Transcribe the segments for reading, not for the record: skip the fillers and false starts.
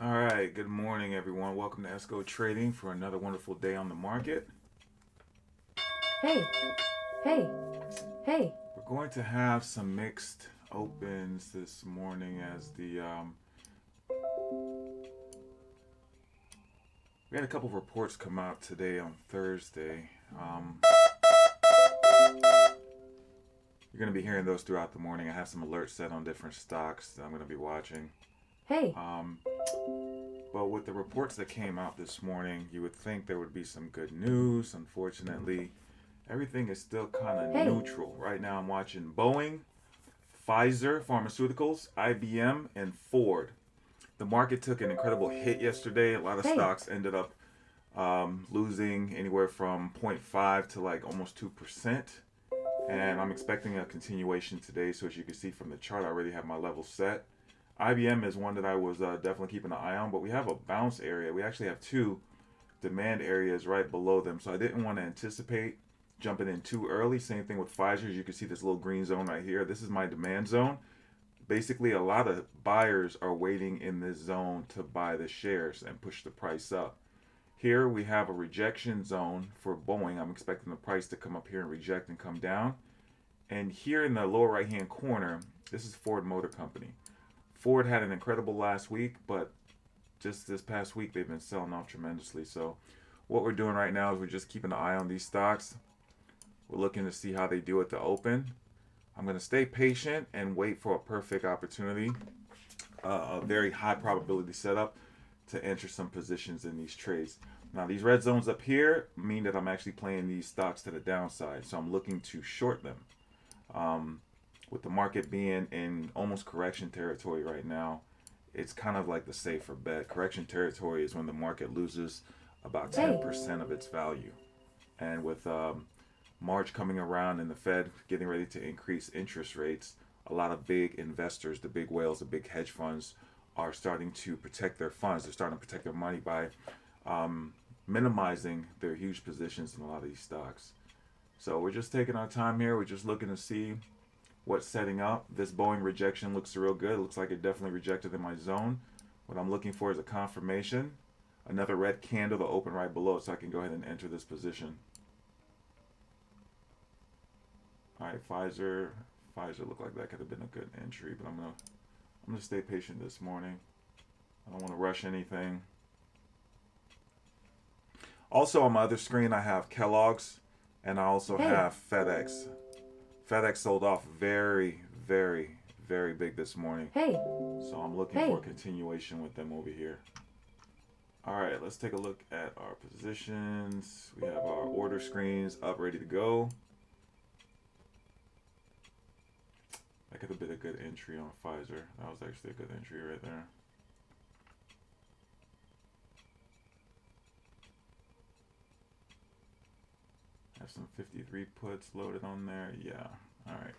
All right, good morning, everyone. Welcome to Esco Trading for another wonderful day on the market. Hey, hey, hey. We're going to have some mixed opens this morning as we had a couple of reports come out today on Thursday. Um, you're going to be hearing those throughout the morning. I have some alerts set on different stocks that I'm going to be watching. Hey, Um, but with the reports that came out this morning, you would think there would be some good news. Unfortunately, everything is still kind of hey, neutral. Right now, I'm watching Boeing, Pfizer Pharmaceuticals, IBM, and Ford. The market took an incredible hit yesterday. A lot of hey. stocks ended up losing anywhere from 0.5 to like almost 2%. And I'm expecting a continuation today. So as you can see from the chart, I already have my level set. IBM is one that I was definitely keeping an eye on, but we have a bounce area. We actually have two demand areas right below them. So I didn't want to anticipate jumping in too early. Same thing with Pfizer. As you can see this little green zone right here. This is my demand zone. Basically, a lot of buyers are waiting in this zone to buy the shares and push the price up. Here we have a rejection zone for Boeing. I'm expecting the price to come up here and reject and come down. And here in the lower right hand corner, this is Ford Motor Company. Ford had an incredible last week, but just this past week they've been selling off tremendously. So what we're doing right now is we're just keeping an eye on these stocks. We're looking to see how they do at the open. I'm going to stay patient and wait for a perfect opportunity, a very high probability setup to enter some positions in these trades. Now, these red zones up here mean that I'm actually playing these stocks to the downside, so I'm looking to short them. Um, with the market being in almost correction territory right now, it's kind of like the safer bet. Correction territory is when the market loses about Hey, 10% of its value. And with March coming around and the Fed getting ready to increase interest rates, a lot of big investors, the big whales, the big hedge funds, are starting to protect their funds. They're starting to protect their money by um, minimizing their huge positions in a lot of these stocks. So we're just taking our time here. We're just looking to see what's setting up. This Boeing rejection looks real good. It looks like it definitely rejected in my zone. What I'm looking for is a confirmation, another red candle to open right below it so I can go ahead and enter this position. All right, Pfizer looked like that could have been a good entry, but I'm gonna stay patient this morning. I don't want to rush anything. Also on my other screen, I have Kellogg's, and I also hey, have FedEx. FedEx sold off very, very, very big this morning, hey, so I'm looking for a hey. continuation with them over here. All right, let's take a look at our positions. We have our order screens up, ready to go. That could have been a good entry on Pfizer. That was actually a good entry right there. Have some 53 puts loaded on there. Yeah. All right.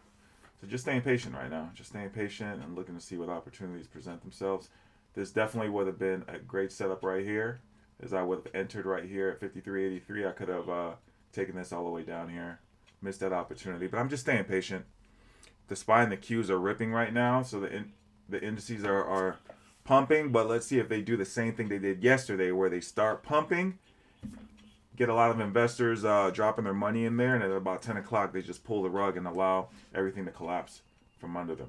So just staying patient right now. Just staying patient and looking to see what opportunities present themselves. This definitely would have been a great setup right here. As I would have entered right here at 53.83, I could have taken this all the way down here. Missed that opportunity, but I'm just staying patient. The SPY and the Qs are ripping right now, so the indices are pumping. But let's see if they do the same thing they did yesterday, where they start pumping, get a lot of investors dropping their money in there, and at about 10 o'clock they just pull the rug and allow everything to collapse from under them.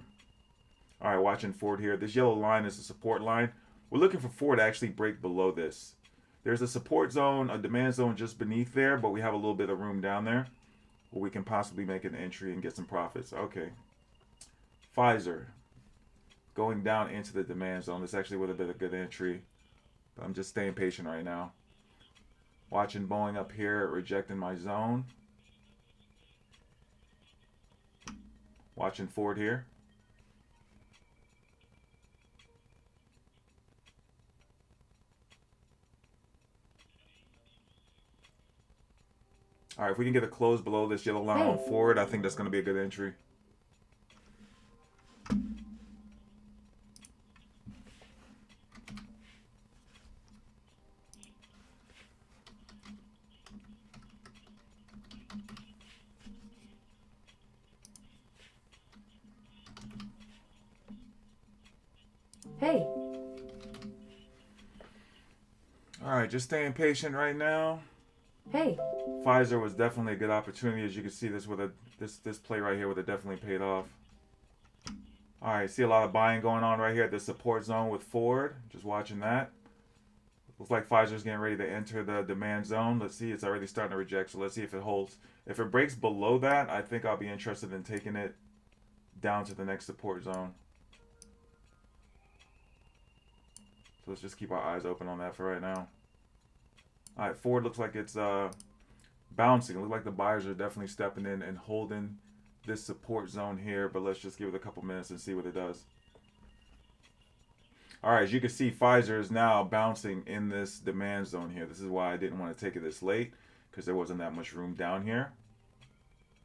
All right, watching Ford here. This yellow line is a support line. We're looking for Ford to actually break below this. There's a support zone, a demand zone just beneath there, but we have a little bit of room down there where we can possibly make an entry and get some profits. Okay. Pfizer going down into the demand zone. This actually would have been a good entry, but I'm just staying patient right now. Watching Boeing up here, rejecting my zone. Watching Ford here. All right, if we can get a close below this yellow line on Hey, Ford, I think that's going to be a good entry. hey, All right, just staying patient right now. Hey, Pfizer was definitely a good opportunity. As you can see, this play right here would have definitely paid off. All right, see a lot of buying going on right here at the support zone with Ford. Just watching that. Looks like Pfizer's getting ready to enter the demand zone. Let's see, it's already starting to reject. So let's see if it holds. If it breaks below that, I think I'll be interested in taking it down to the next support zone. So let's just keep our eyes open on that for right now. All right, Ford looks like it's bouncing. It looks like the buyers are definitely stepping in and holding this support zone here, but let's just give it a couple minutes and see what it does. All right, as you can see, Pfizer is now bouncing in this demand zone here. This is why I didn't want to take it this late, because there wasn't that much room down here.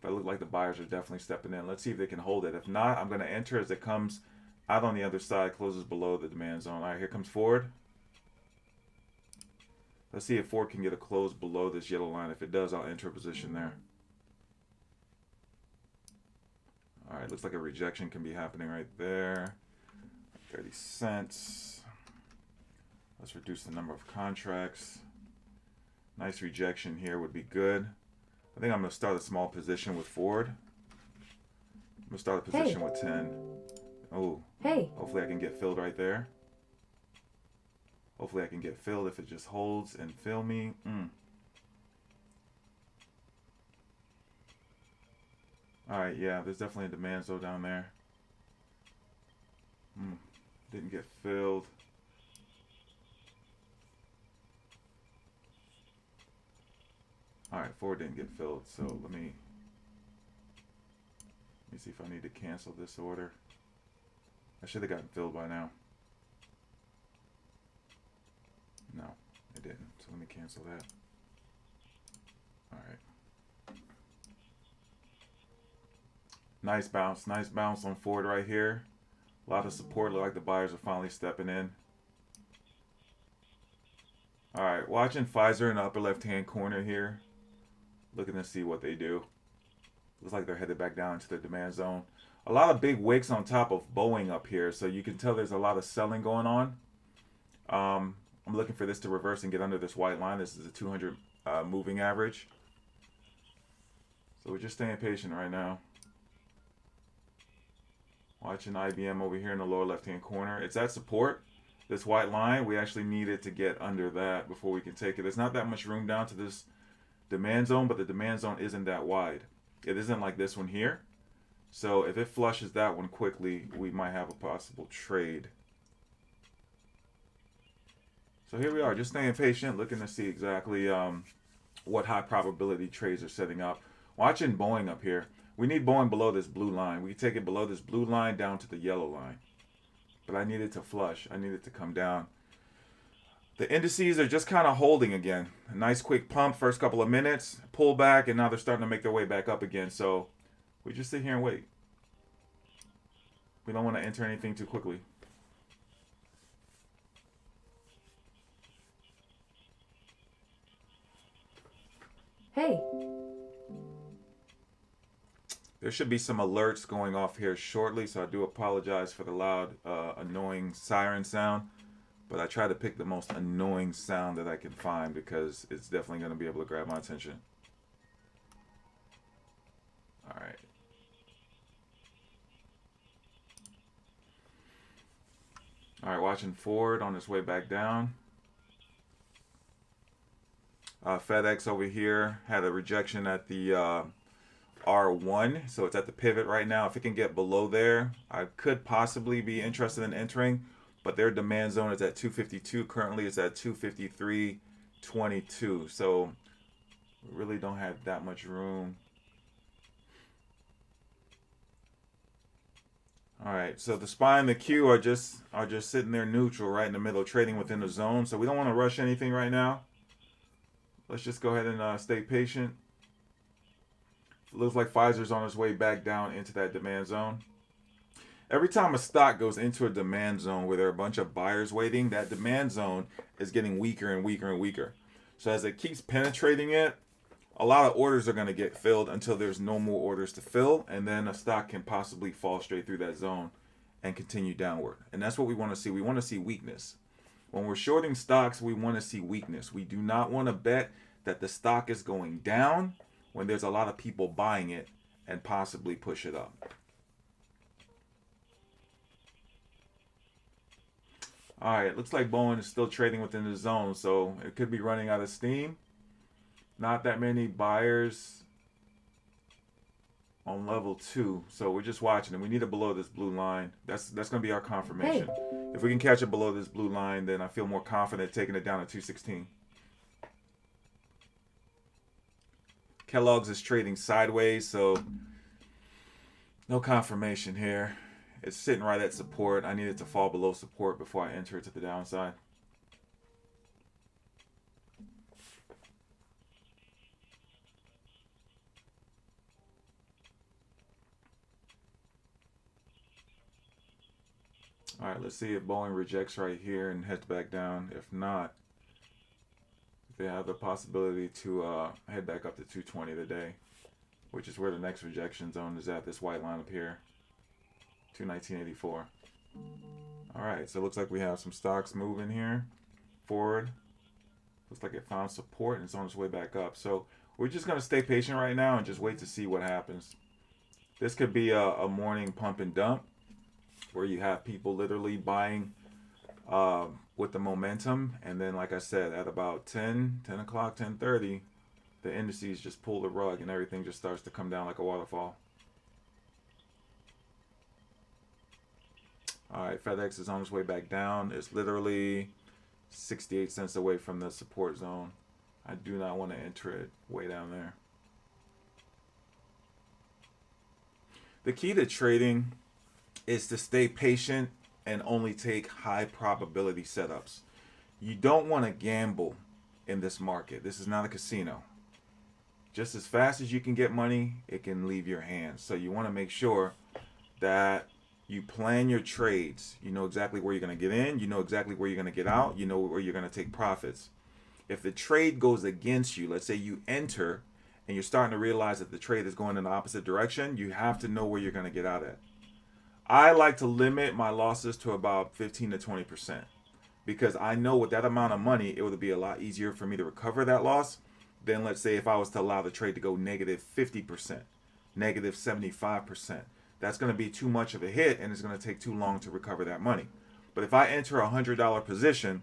But it looks like the buyers are definitely stepping in. Let's see if they can hold it. If not, I'm going to enter as it comes out on the other side, closes below the demand zone. All right, here comes Ford. Let's see if Ford can get a close below this yellow line. If it does, I'll enter a position there. All right, looks like a rejection can be happening right there. 30 cents. Let's reduce the number of contracts. Nice rejection here would be good. I think I'm going to start a small position with Ford. I'm going to start a position with 10. Oh, hey, hopefully I can get filled right there. Hopefully I can get filled if it just holds and fill me. Alright, yeah, there's definitely a demand zone down there. Didn't get filled. Alright, Ford didn't get filled, so let me see if I need to cancel this order. I should have gotten filled by now. No, it didn't. So let me cancel that. Alright. Nice bounce on Ford right here. A lot of support. Look like the buyers are finally stepping in. Alright, watching Pfizer in the upper left hand corner here. Looking to see what they do. Looks like they're headed back down into the demand zone. A lot of big wicks on top of Boeing up here, so you can tell there's a lot of selling going on. I'm looking for this to reverse and get under this white line. This is a 200 moving average. So we're just staying patient right now. Watching IBM over here in the lower left-hand corner. It's at support. This white line, we actually needed to get under that before we can take it. There's not that much room down to this demand zone, but the demand zone isn't that wide. It isn't like this one here. So if it flushes that one quickly, we might have a possible trade. So here we are, just staying patient, looking to see exactly what high probability trades are setting up. Watching Boeing up here. We need Boeing below this blue line. We can take it below this blue line down to the yellow line. But I need it to flush. I need it to come down. The indices are just kind of holding again. A nice quick pump first couple of minutes, pull back, and now they're starting to make their way back up again. So we just sit here and wait. We don't want to enter anything too quickly. hey, There should be some alerts going off here shortly, so I do apologize for the loud, annoying siren sound. But I try to pick the most annoying sound that I can find because it's definitely going to be able to grab my attention. All right. All right, watching Ford on its way back down. FedEx over here had a rejection at the R1, so it's at the pivot right now. If it can get below there, I could possibly be interested in entering, but their demand zone is at 252. Currently, it's at 253.22, so we really don't have that much room. All right, so the SPY and the Q are just sitting there neutral, right in the middle, trading within the zone. So we don't want to rush anything right now. Let's just go ahead and stay patient. It looks like Pfizer's on its way back down into that demand zone. Every time a stock goes into a demand zone where there are a bunch of buyers waiting, that demand zone is getting weaker and weaker and weaker. So as it keeps penetrating it, a lot of orders are going to get filled until there's no more orders to fill, and then a stock can possibly fall straight through that zone and continue downward. And that's what we want to see. We want to see weakness. When we're shorting stocks, we want to see weakness. We do not want to bet that the stock is going down when there's a lot of people buying it and possibly push it up. All right, looks like Boeing is still trading within the zone, so it could be running out of steam. Not that many buyers on level 2, so we're just watching it. We need it below this blue line. That's going to be our confirmation. Hey. If we can catch it below this blue line, then I feel more confident taking it down to 216. Kellogg's is trading sideways, so no confirmation here. It's sitting right at support. I need it to fall below support before I enter it to the downside. All right, let's see if Boeing rejects right here and heads back down. If not, they have the possibility to head back up to 220 today, which is where the next rejection zone is at, this white line up here, 219.84. All right, so it looks like we have some stocks moving here forward. Looks like it found support and it's on its way back up. So we're just going to stay patient right now and just wait to see what happens. This could be a morning pump and dump where you have people literally buying with the momentum, and then like I said, at about 10 o'clock, 10:30, the indices just pull the rug and everything just starts to come down like a waterfall. All right, FedEx is on its way back down. It's literally 68 cents away from the support zone. I do not want to enter it way down there. The key to trading is to stay patient and only take high probability setups. You don't want to gamble in this market. This is not a casino. Just as fast as you can get money, it can leave your hands. So you want to make sure that you plan your trades. You know exactly where you're going to get in. You know exactly where you're going to get out. You know where you're going to take profits. If the trade goes against you, let's say you enter and you're starting to realize that the trade is going in the opposite direction, you have to know where you're going to get out at. I like to limit my losses to about 15 to 20% because I know with that amount of money, it would be a lot easier for me to recover that loss than, let's say, if I was to allow the trade to go negative 50%, negative 75%. That's going to be too much of a hit and it's going to take too long to recover that money. But if I enter a $100 position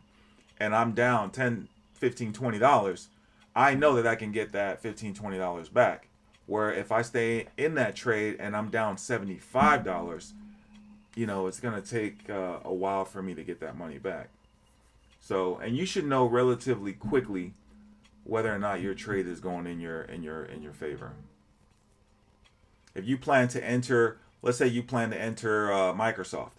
and I'm down $10, $15, $20, I know that I can get that $15, $20 back. Where if I stay in that trade and I'm down $75, you know, it's going to take a while for me to get that money back. So, and you should know relatively quickly whether or not your trade is going in your favor. If you plan to enter, let's say you plan to enter Microsoft.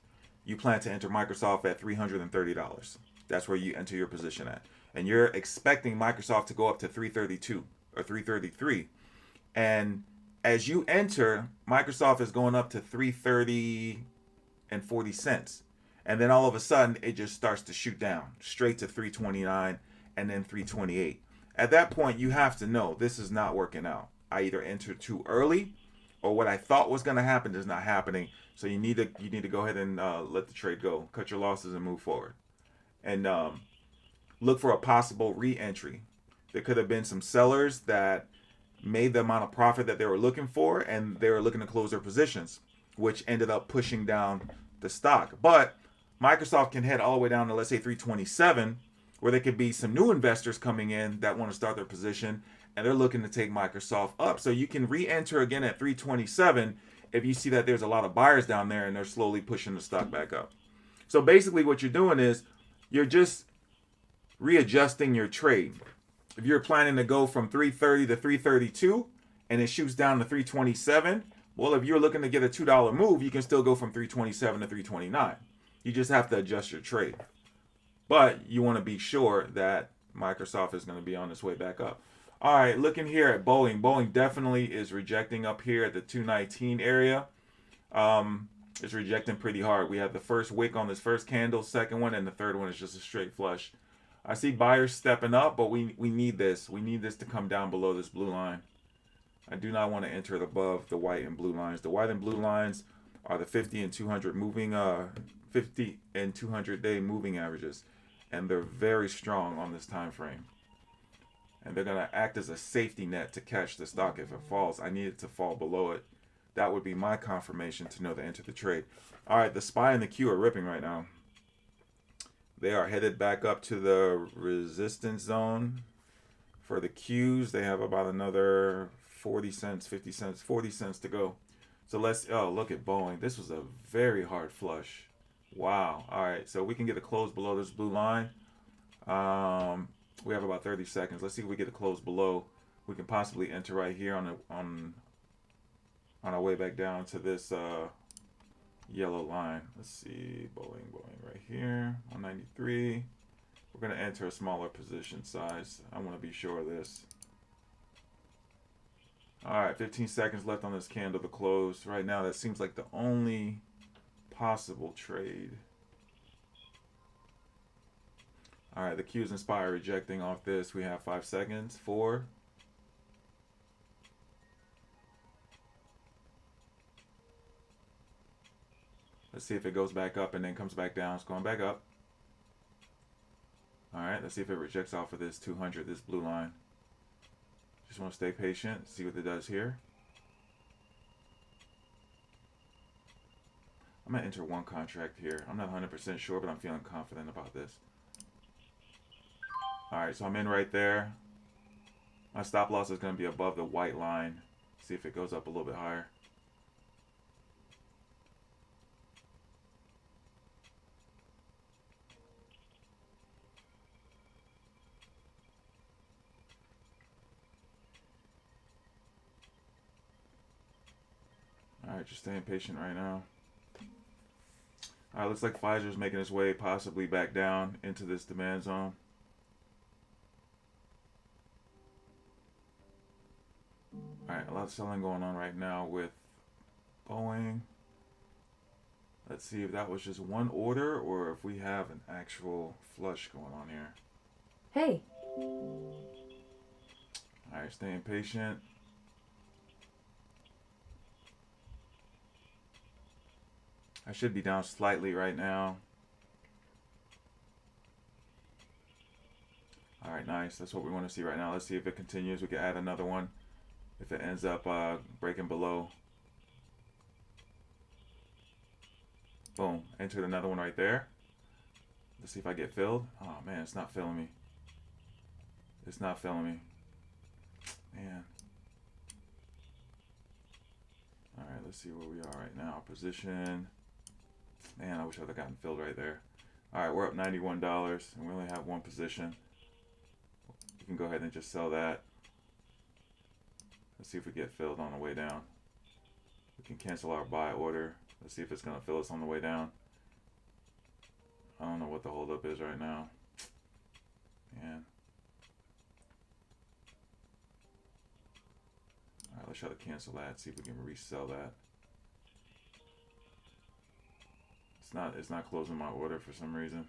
You plan to enter Microsoft at $330. That's where you enter your position at. And you're expecting Microsoft to go up to 332 or 333. And as you enter, Microsoft is going up to 330 and 40 cents. And then all of a sudden, it just starts to shoot down straight to 329 and then 328. At that point, you have to know this is not working out. I either entered too early or what I thought was going to happen is not happening. So you need to go ahead and let the trade go, cut your losses and move forward. And look for a possible re-entry. There could have been some sellers that made the amount of profit that they were looking for and they were looking to close their positions, which ended up pushing down the stock. But Microsoft can head all the way down to, let's say, 327, where there could be some new investors coming in that want to start their position and they're looking to take Microsoft up. So you can re-enter again at 327 if you see that there's a lot of buyers down there and they're slowly pushing the stock back up. So basically what you're doing is you're just readjusting your trade. If you're planning to go from 330 to 332 and it shoots down to 327, well, if you're looking to get a $2 move, you can still go from 327 to 329. You just have to adjust your trade. But you want to be sure that Microsoft is going to be on its way back up. All right, looking here at Boeing. Boeing definitely is rejecting up here at the 219 area. It's rejecting pretty hard. We have the first wick on this first candle, second one, and the third one is just a straight flush. I see buyers stepping up, but we need this. We need this to come down below this blue line. I do not want to enter it above the white and blue lines. The white and blue lines are the 50 and 200 moving 50 and 200 day moving averages. and they're very strong on this time frame. And they're gonna act as a safety net to catch the stock if it falls. I need it to fall below it. That would be my confirmation to know to enter the trade. All right, the SPY and the Q are ripping right now. They are headed back up to the resistance zone. For the Qs, they have about another 40 cents, 50 cents, 40 cents to go. So look at Boeing. This was a very hard flush. Wow. All right, so we can get a close below this blue line. We have about 30 seconds. Let's see if we get a close below. We can possibly enter right here on our way back down to this yellow line. Let's see, Boeing right here, 193. We're going to enter a smaller position size. I want to be sure of this. All right, 15 seconds left on this candle to close. Right now, that seems like the only possible trade. All right, the Q's Inspire rejecting off this. We have 5 seconds. 4. Let's see if it goes back up and then comes back down. It's going back up. All right, let's see if it rejects off of this 200, this blue line. Just want to stay patient, see what it does here. I'm going to enter one contract here. I'm not 100% sure, but I'm feeling confident about this. All right, so I'm in right there. My stop loss is going to be above the white line. See if it goes up a little bit higher. All right, just staying patient right now. All right, looks like Pfizer's making its way possibly back down into this demand zone. All right, a lot of selling going on right now with Boeing. Let's see if that was just one order or if we have an actual flush going on here. Hey. All right, staying patient. I should be down slightly right now. All right, nice. That's what we want to see right now. Let's see if it continues. We can add another one if it ends up breaking below. Boom. Entered another one right there. Let's see if I get filled. Oh, man, it's not filling me. It's not filling me. Man. All right, let's see where we are right now. Position. Man, I wish I would have gotten filled right there. All right, we're up $91, and we only have one position. You can go ahead and just sell that. Let's see if we get filled on the way down. We can cancel our buy order. Let's see if it's going to fill us on the way down. I don't know what the holdup is right now. Man. All right, let's try to cancel that. See if we can resell that. It's not closing my order for some reason.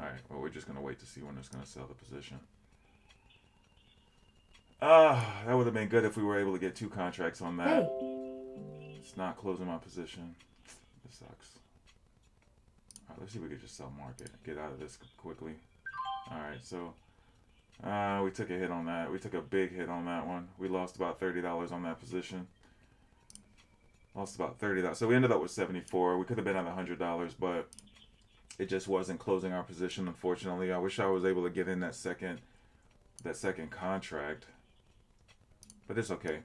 Alright, well, we're just going to wait to see when it's going to sell the position. That would have been good if we were able to get 2 contracts on that. Hey. It's not closing my position. This sucks. Alright, let's see if we can just sell market. Get out of this quickly. Alright, so we took a hit on that. We took a big hit on that one. We lost about $30 on that position. Lost about $30. So we ended up with 74. We could have been at $100, but it just wasn't closing our position, unfortunately. I wish I was able to get in that second contract, but it's okay.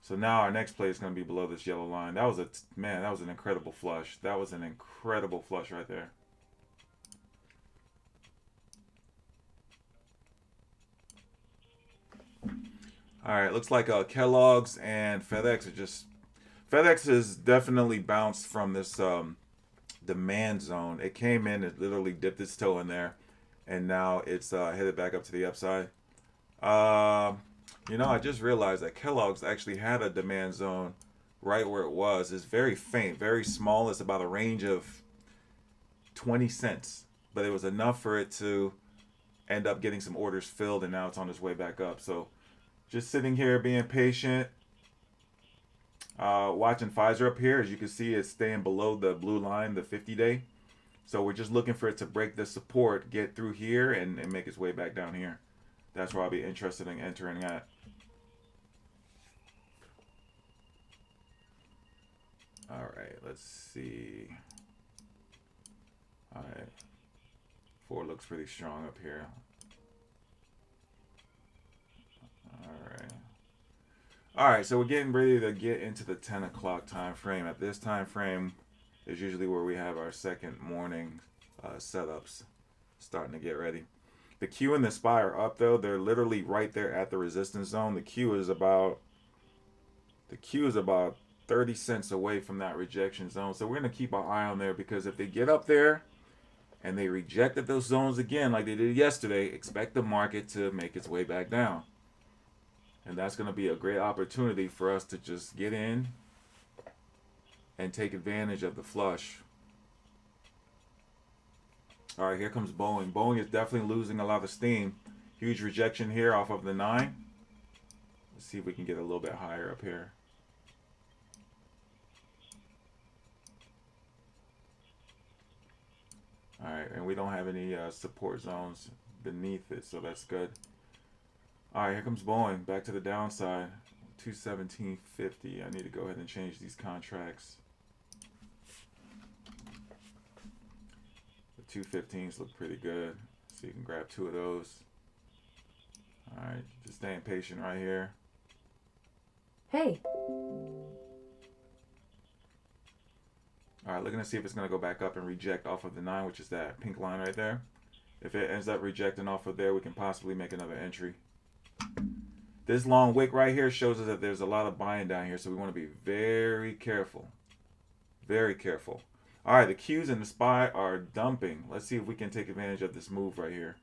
So now our next play is going to be below this yellow line. That was an incredible flush. That was an incredible flush right there. All right, looks like Kellogg's and FedEx are just... FedEx has definitely bounced from this demand zone. It came in, it literally dipped its toe in there, and now it's headed back up to the upside. You know, I just realized that Kellogg's actually had a demand zone right where it was. It's very faint, very small. It's about a range of 20 cents, but it was enough for it to end up getting some orders filled, and now it's on its way back up. So just sitting here being patient. Watching Pfizer up here, as you can see, it's staying below the blue line, the 50-day. So we're just looking for it to break the support, get through here, and make its way back down here. That's where I'll be interested in entering at. All right, let's see. All right, 4 looks pretty strong up here. All right, so we're getting ready to get into the 10 o'clock time frame. At this time frame is usually where we have our second morning setups starting to get ready. The Q and the SPY are up though. They're literally right there at the resistance zone. The Q is about 30 cents away from that rejection zone. So we're going to keep our eye on there, because if they get up there and they rejected those zones again like they did yesterday, expect the market to make its way back down. And that's going to be a great opportunity for us to just get in and take advantage of the flush. All right, here comes Boeing. Boeing is definitely losing a lot of steam. Huge rejection here off of the 9. Let's see if we can get a little bit higher up here. All right, and we don't have any support zones beneath it, so that's good. All right, here comes Boeing, back to the downside, 217.50. I need to go ahead and change these contracts. The 215s look pretty good, so you can grab 2 of those. All right, just staying patient right here. Hey. All right, looking to see if it's going to go back up and reject off of the 9, which is that pink line right there. If it ends up rejecting off of there, we can possibly make another entry. This long wick right here shows us that there's a lot of buying down here, so we want to be very careful. Very careful. All right, the Qs and the SPY are dumping. Let's see if we can take advantage of this move right here.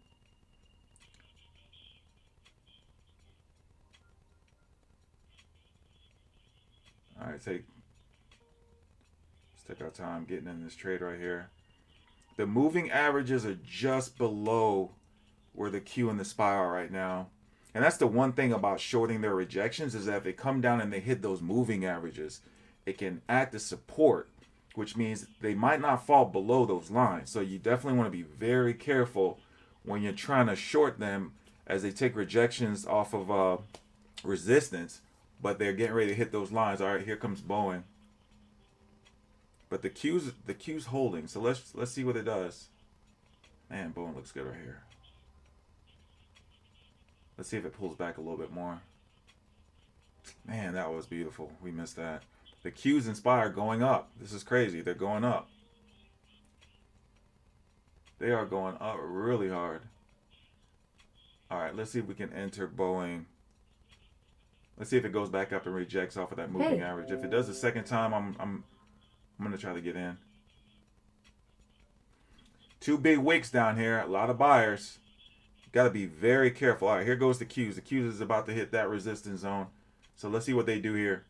All right, let's take our time getting in this trade right here. The moving averages are just below where the Q and the SPY are right now. And that's the one thing about shorting their rejections, is that if they come down and they hit those moving averages, it can act as support, which means they might not fall below those lines. So you definitely want to be very careful when you're trying to short them, as they take rejections off of resistance, but they're getting ready to hit those lines. All right, here comes Boeing. But the Q's holding. So let's see what it does. Man, Boeing looks good right here. Let's see if it pulls back a little bit more. Man, that was beautiful. We missed that. The Qs and SPY are going up. This is crazy. They're going up. They are going up really hard. All right, let's see if we can enter Boeing. Let's see if it goes back up and rejects off of that moving average. If it does the second time, I'm going to try to get in. 2 big wicks down here. A lot of buyers. Got to be very careful. All right, here goes the Qs. The Qs is about to hit that resistance zone. So let's see what they do here.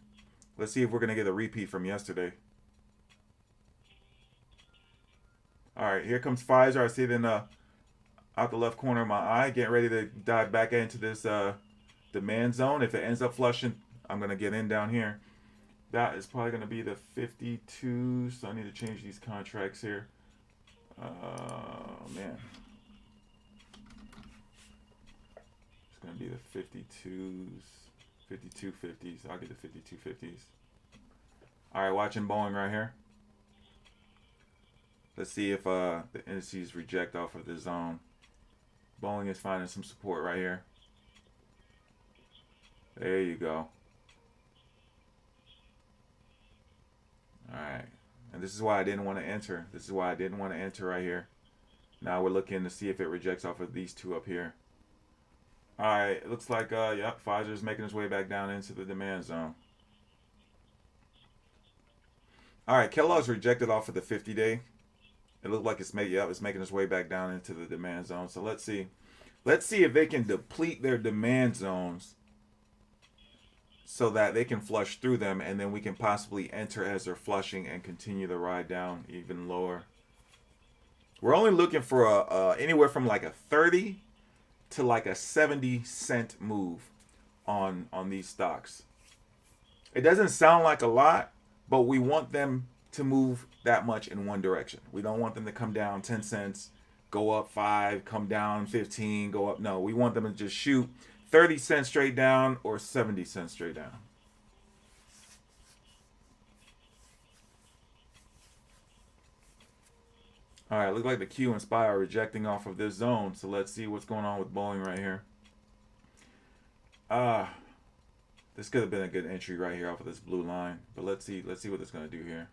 Let's see if we're going to get a repeat from yesterday. All right, here comes Pfizer. I see it in out the left corner of my eye. Getting ready to dive back into this demand zone. If it ends up flushing, I'm going to get in down here. That is probably going to be the 52. So I need to change these contracts here. Man. It's going to be the 52s, 5250s. I'll get the 5250s. All right, watching Boeing right here. Let's see if the indices reject off of the zone. Boeing is finding some support right here. There you go. All right. And this is why I didn't want to enter. This is why I didn't want to enter right here. Now we're looking to see if it rejects off of these 2 up here. All right, it looks like, yep, Pfizer's making its way back down into the demand zone. All right, Kellogg's rejected off of the 50-day. It looked like it's making its way back down into the demand zone. So let's see. Let's see if they can deplete their demand zones so that they can flush through them, and then we can possibly enter as they're flushing and continue the ride down even lower. We're only looking for anywhere from like a 30 to like a 70-cent move on these stocks. It doesn't sound like a lot, but we want them to move that much in one direction. We don't want them to come down 10 cents, go up 5, come down 15, go up. No, we want them to just shoot 30 cents straight down or 70 cents straight down. All right, look like the Q and SPY are rejecting off of this zone. So let's see what's going on with Boeing right here. Ah, this could have been a good entry right here off of this blue line. But let's see what it's going to do here.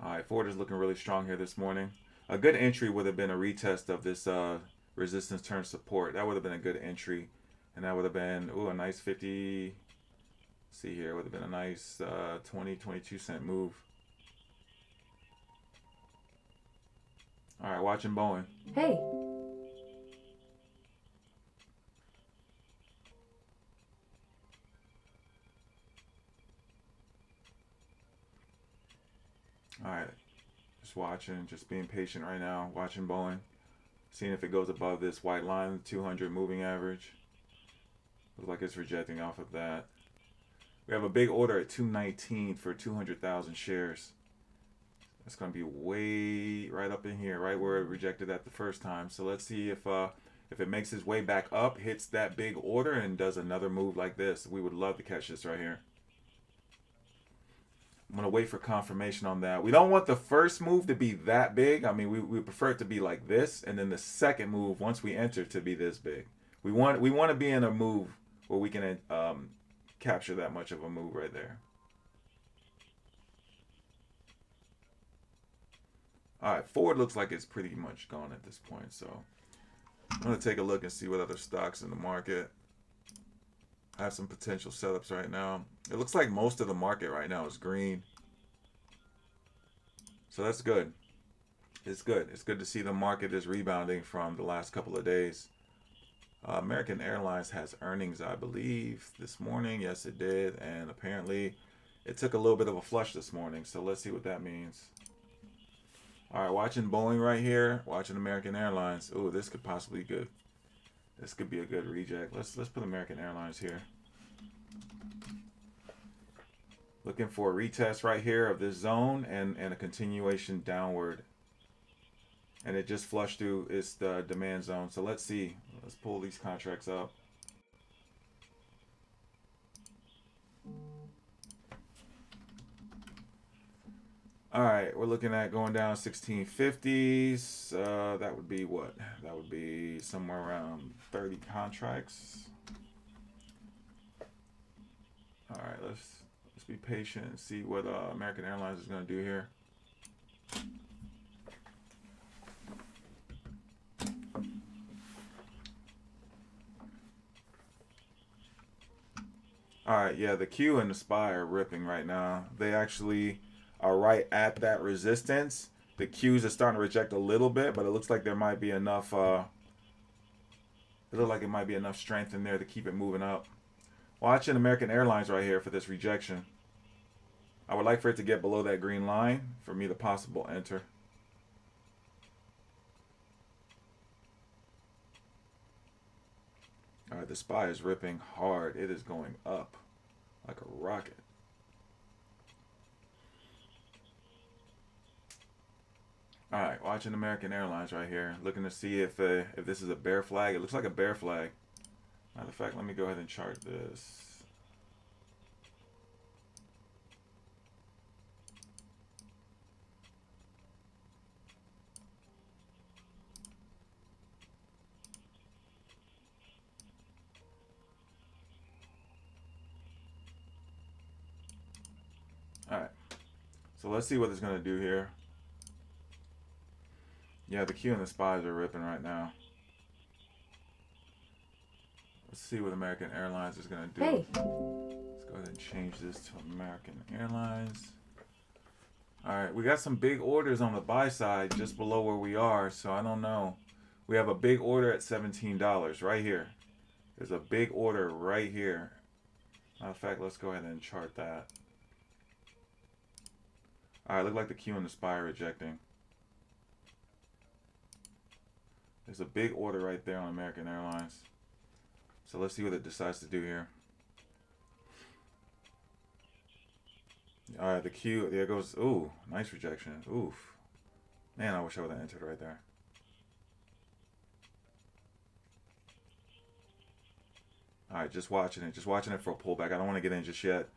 All right, Ford is looking really strong here this morning. A good entry would have been a retest of this resistance turn support. That would have been a good entry. And that would have been, ooh, a nice 50. See here, would have been a nice 20, 22 cent move. All right, watching Boeing. Hey. All right, just watching, just being patient right now, watching Boeing. Seeing if it goes above this white line, 200 moving average. Looks like it's rejecting off of that. We have a big order at 219 for 200,000 shares. That's going to be way right up in here, right where it rejected that the first time. So let's see if it makes its way back up, hits that big order, and does another move like this. We would love to catch this right here. I'm going to wait for confirmation on that. We don't want the first move to be that big. I mean, we prefer it to be like this, and then the second move, once we enter, to be this big. We want to be in a move where we can capture that much of a move right there. All right, Ford looks like it's pretty much gone at this point. So I'm going to take a look and see what other stocks in the market. I have some potential setups right now. It looks like most of the market right now is green. So that's good. It's good. It's good to see the market is rebounding from the last couple of days. American Airlines has earnings, I believe, this morning. Yes, it did. And apparently it took a little bit of a flush this morning. So let's see what that means. All right, watching Boeing right here. Watching American Airlines. Ooh, this could possibly be good. This could be a good reject. Let's put American Airlines here. Looking for a retest right here of this zone and a continuation downward. And it just flushed through its demand zone. So let's see. Let's pull these contracts up. All right, we're looking at going down 1650s. That would be what? That would be somewhere around 30 contracts. All right, let's be patient and see what American Airlines is going to do here. All right, yeah, the Q and the SPY are ripping right now. They actually are right at that resistance. The Qs are starting to reject a little bit, but it looks like there might be enough. It looks like it might be enough strength in there to keep it moving up. Watching American Airlines right here for this rejection. I would like for it to get below that green line for me to possible enter. All right, the SPY is ripping hard. It is going up like a rocket. All right, watching American Airlines right here. Looking to see if this is a bear flag. It looks like a bear flag. Matter of fact, let me go ahead and chart this. All right, so let's see what it's going to do here. Yeah, the Q and the SPYs are ripping right now. Let's see what American Airlines is going to do. Hey. Let's go ahead and change this to American Airlines. All right, we got some big orders on the buy side just below where we are, so I don't know. We have a big order at $17 right here. There's a big order right here. Matter of fact, let's go ahead and chart that. All right, look like the Q and the SPY are rejecting. There's a big order right there on American Airlines. So let's see what it decides to do here. All right, the Q, there goes. Ooh, nice rejection. Oof. Man, I wish I would have entered right there. All right, just watching it. Just watching it for a pullback. I don't want to get in just yet.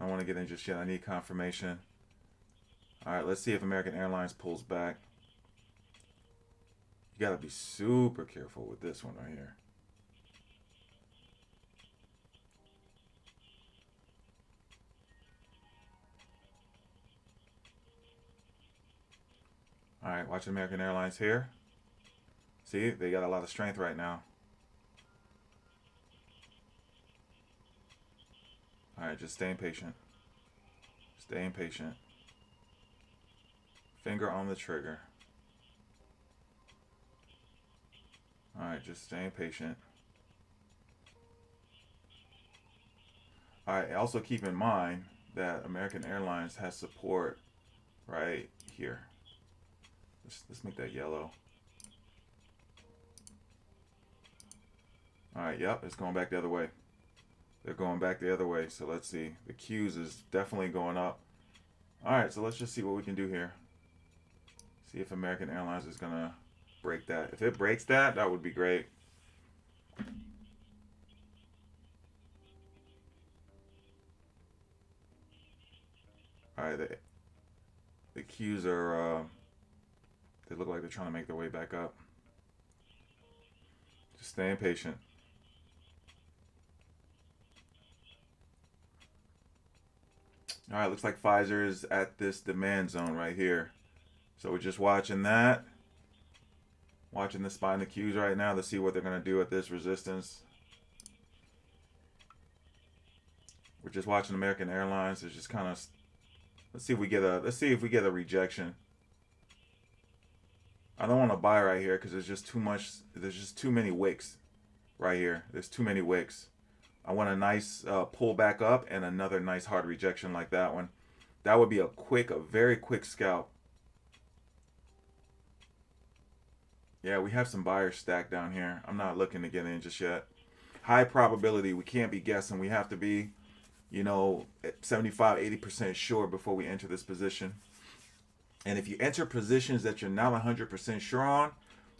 I need confirmation. All right, let's see if American Airlines pulls back. You got to be super careful with this one right here. All right, watch American Airlines here. See, they got a lot of strength right now. All right, just staying patient. Staying patient. Finger on the trigger. All right, just staying patient. All right, also keep in mind that American Airlines has support right here. Let's make that yellow. All right, yep, it's going back the other way. They're going back the other way, so let's see. The Q's is definitely going up. All right, so let's just see what we can do here. See if American Airlines is gonna break that. If it breaks that, that would be great. All right, the Q's are, they look like they're trying to make their way back up. Just staying patient. All right, looks like Pfizer's at this demand zone right here. So we're just watching that. Watching the SPY and the Qs right now to see what they're going to do at this resistance. We're just watching American Airlines. It's just kind of, let's see if we get a rejection. I don't want to buy right here because there's just too much. There's just too many wicks right here. There's too many wicks. I want a nice pull back up and another nice hard rejection like that one. That would be a very quick scalp. Yeah, we have some buyers stacked down here. I'm not looking to get in just yet. High probability. We can't be guessing. We have to be, at 75, 80% sure before we enter this position. And if you enter positions that you're not 100% sure on,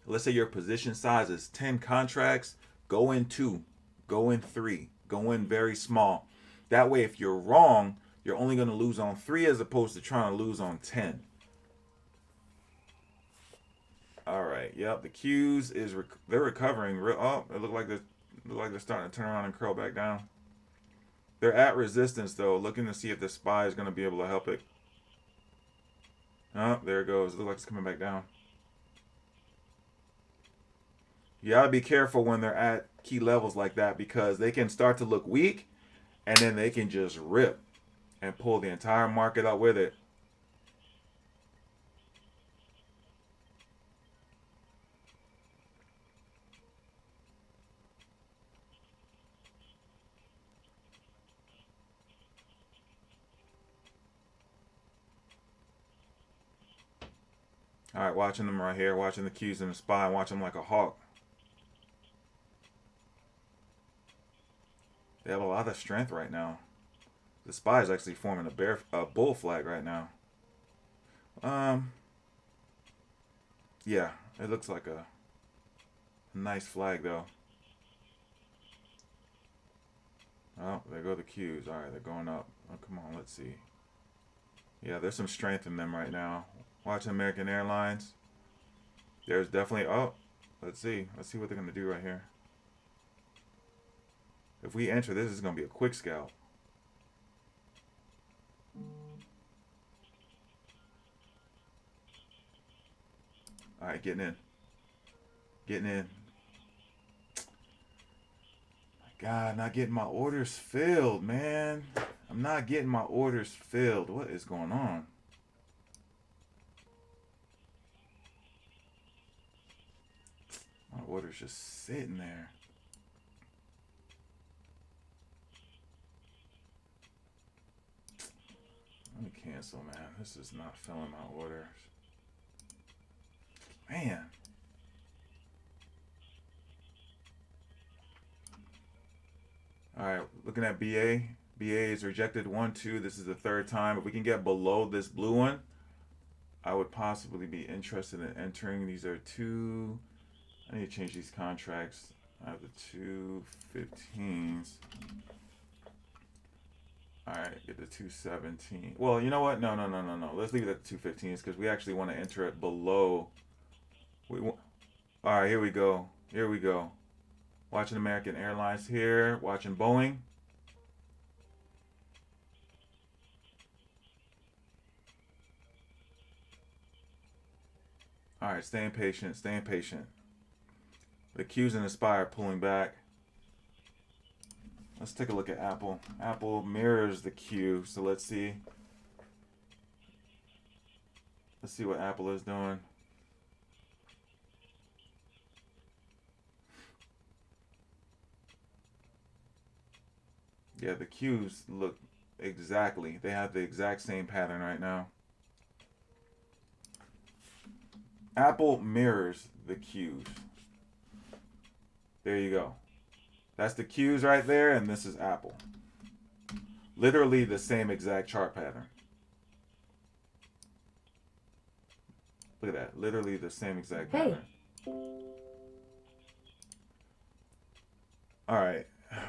let's say your position size is 10 contracts, go in 2, go in 3, go in very small. That way, if you're wrong, you're only going to lose on 3 as opposed to trying to lose on 10. All right, yep, the Qs they're recovering. Oh, it look like they're starting to turn around and curl back down. They're at resistance though, looking to see if the SPY is going to be able to help it. Oh, there it goes. It looks like it's coming back down. You gotta be careful when they're at key levels like that because they can start to look weak and then they can just rip and pull the entire market up with it. All right, watching them right here, watching the Qs and the SPY, watch them like a hawk. They have a lot of strength right now. The SPY is actually forming a bull flag right now. Yeah, it looks like a nice flag though. Oh, there go the Qs. All right, they're going up. Oh, come on, let's see. Yeah, there's some strength in them right now. Watching American Airlines. There's definitely, let's see. Let's see what they're going to do right here. If we enter, this is going to be a quick scalp. All right, getting in. Getting in. My God, not getting my orders filled, man. I'm not getting my orders filled. What is going on? My order's just sitting there. Let me cancel, man. This is not filling my orders. Man. All right, looking at BA. BA is rejected 1, 2. This is the third time. If we can get below this blue one, I would possibly be interested in entering. These are two. I need to change these contracts. I have the 215s. All right, get the 217. Well, you know what? No. Let's leave it at the 215s because we actually want to enter it below. All right, here we go. Here we go. Watching American Airlines here. Watching Boeing. All right, staying patient, staying patient. The Qs and the SPY are pulling back. Let's take a look at Apple. Apple mirrors the Q, so let's see. Let's see what Apple is doing. Yeah, the Qs look exactly. They have the exact same pattern right now. Apple mirrors the Qs. There you go. That's the Qs right there, and this is Apple. Literally the same exact chart pattern. Look at that. Literally the same exact pattern. All right.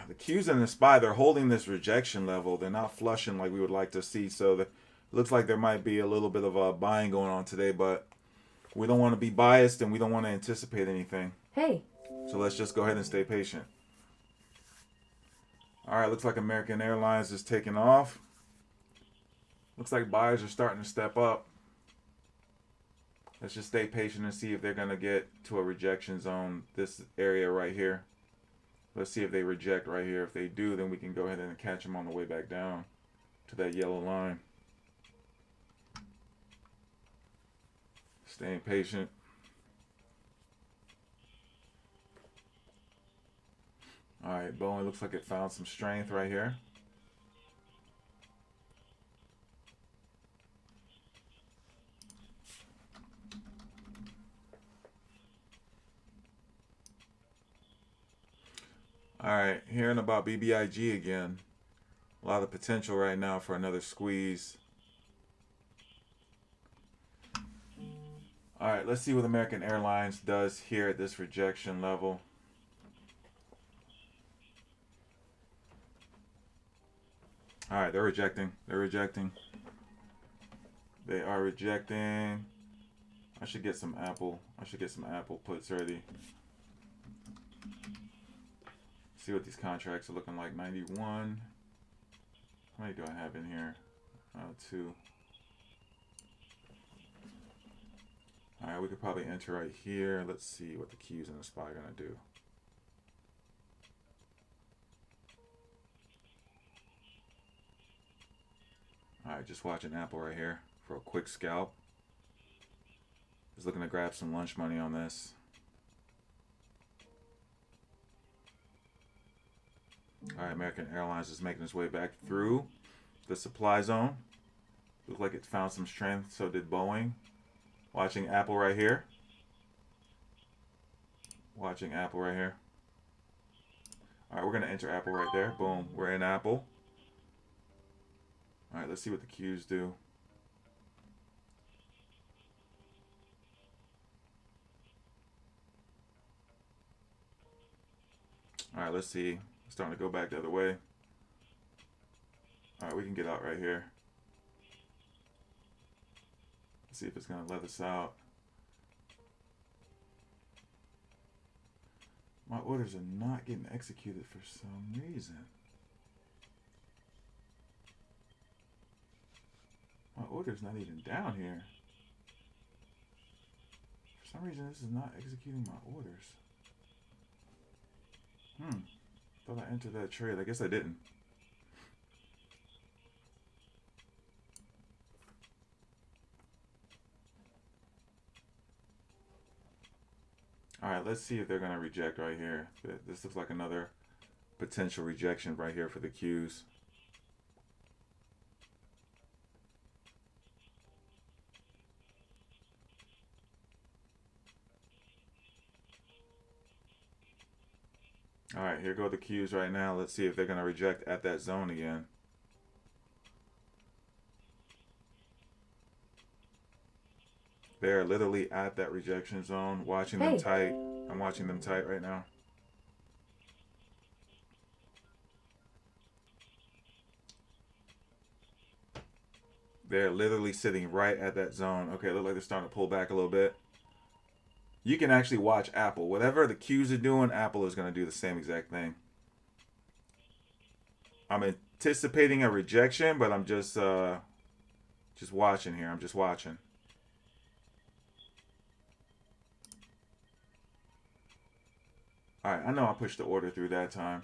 The Qs and the SPY, they're holding this rejection level. They're not flushing like we would like to see. So it looks like there might be a little bit of a buying going on today, but we don't want to be biased and we don't want to anticipate anything. Hey. So let's just go ahead and stay patient. All right, looks like American Airlines is taking off. Looks like buyers are starting to step up. Let's just stay patient and see if they're going to get to a rejection zone, this area right here. Let's see if they reject right here. If they do, then we can go ahead and catch them on the way back down to that yellow line. Staying patient. All right, Boeing looks like it found some strength right here. All right, hearing about BBIG again. A lot of potential right now for another squeeze. All right, let's see what American Airlines does here at this rejection level. All right, they're rejecting. They're rejecting. They are rejecting. I should get some Apple. I should get some Apple puts ready. See what these contracts are looking like. 91. How many do I have in here? 2. All right, we could probably enter right here. Let's see what the Qs and the SPY are gonna do. All right, just watching Apple right here for a quick scalp. Just looking to grab some lunch money on this. All right, American Airlines is making its way back through the supply zone. Looks like it found some strength, so did Boeing. Watching Apple right here. Watching Apple right here. All right, we're going to enter Apple right there. Boom, we're in Apple. All right, let's see what the Qs do. All right, let's see. It's starting to go back the other way. All right, we can get out right here. Let's see if it's going to let us out. My orders are not getting executed for some reason. My order's not even down here. For some reason, this is not executing my orders. Thought I entered that trade. I guess I didn't. All right, let's see if they're going to reject right here. This looks like another potential rejection right here for the Qs. All right, here go the Qs right now. Let's see if they're going to reject at that zone again. They're literally at that rejection zone, watching them Hey. tight. I'm watching them tight right now. They're literally sitting right at that zone. Okay, look like they're starting to pull back a little bit. You can actually watch Apple. Whatever the Qs are doing, Apple is going to do the same exact thing. I'm anticipating a rejection, but I'm just watching here. I'm just watching. All right, I know I pushed the order through that time.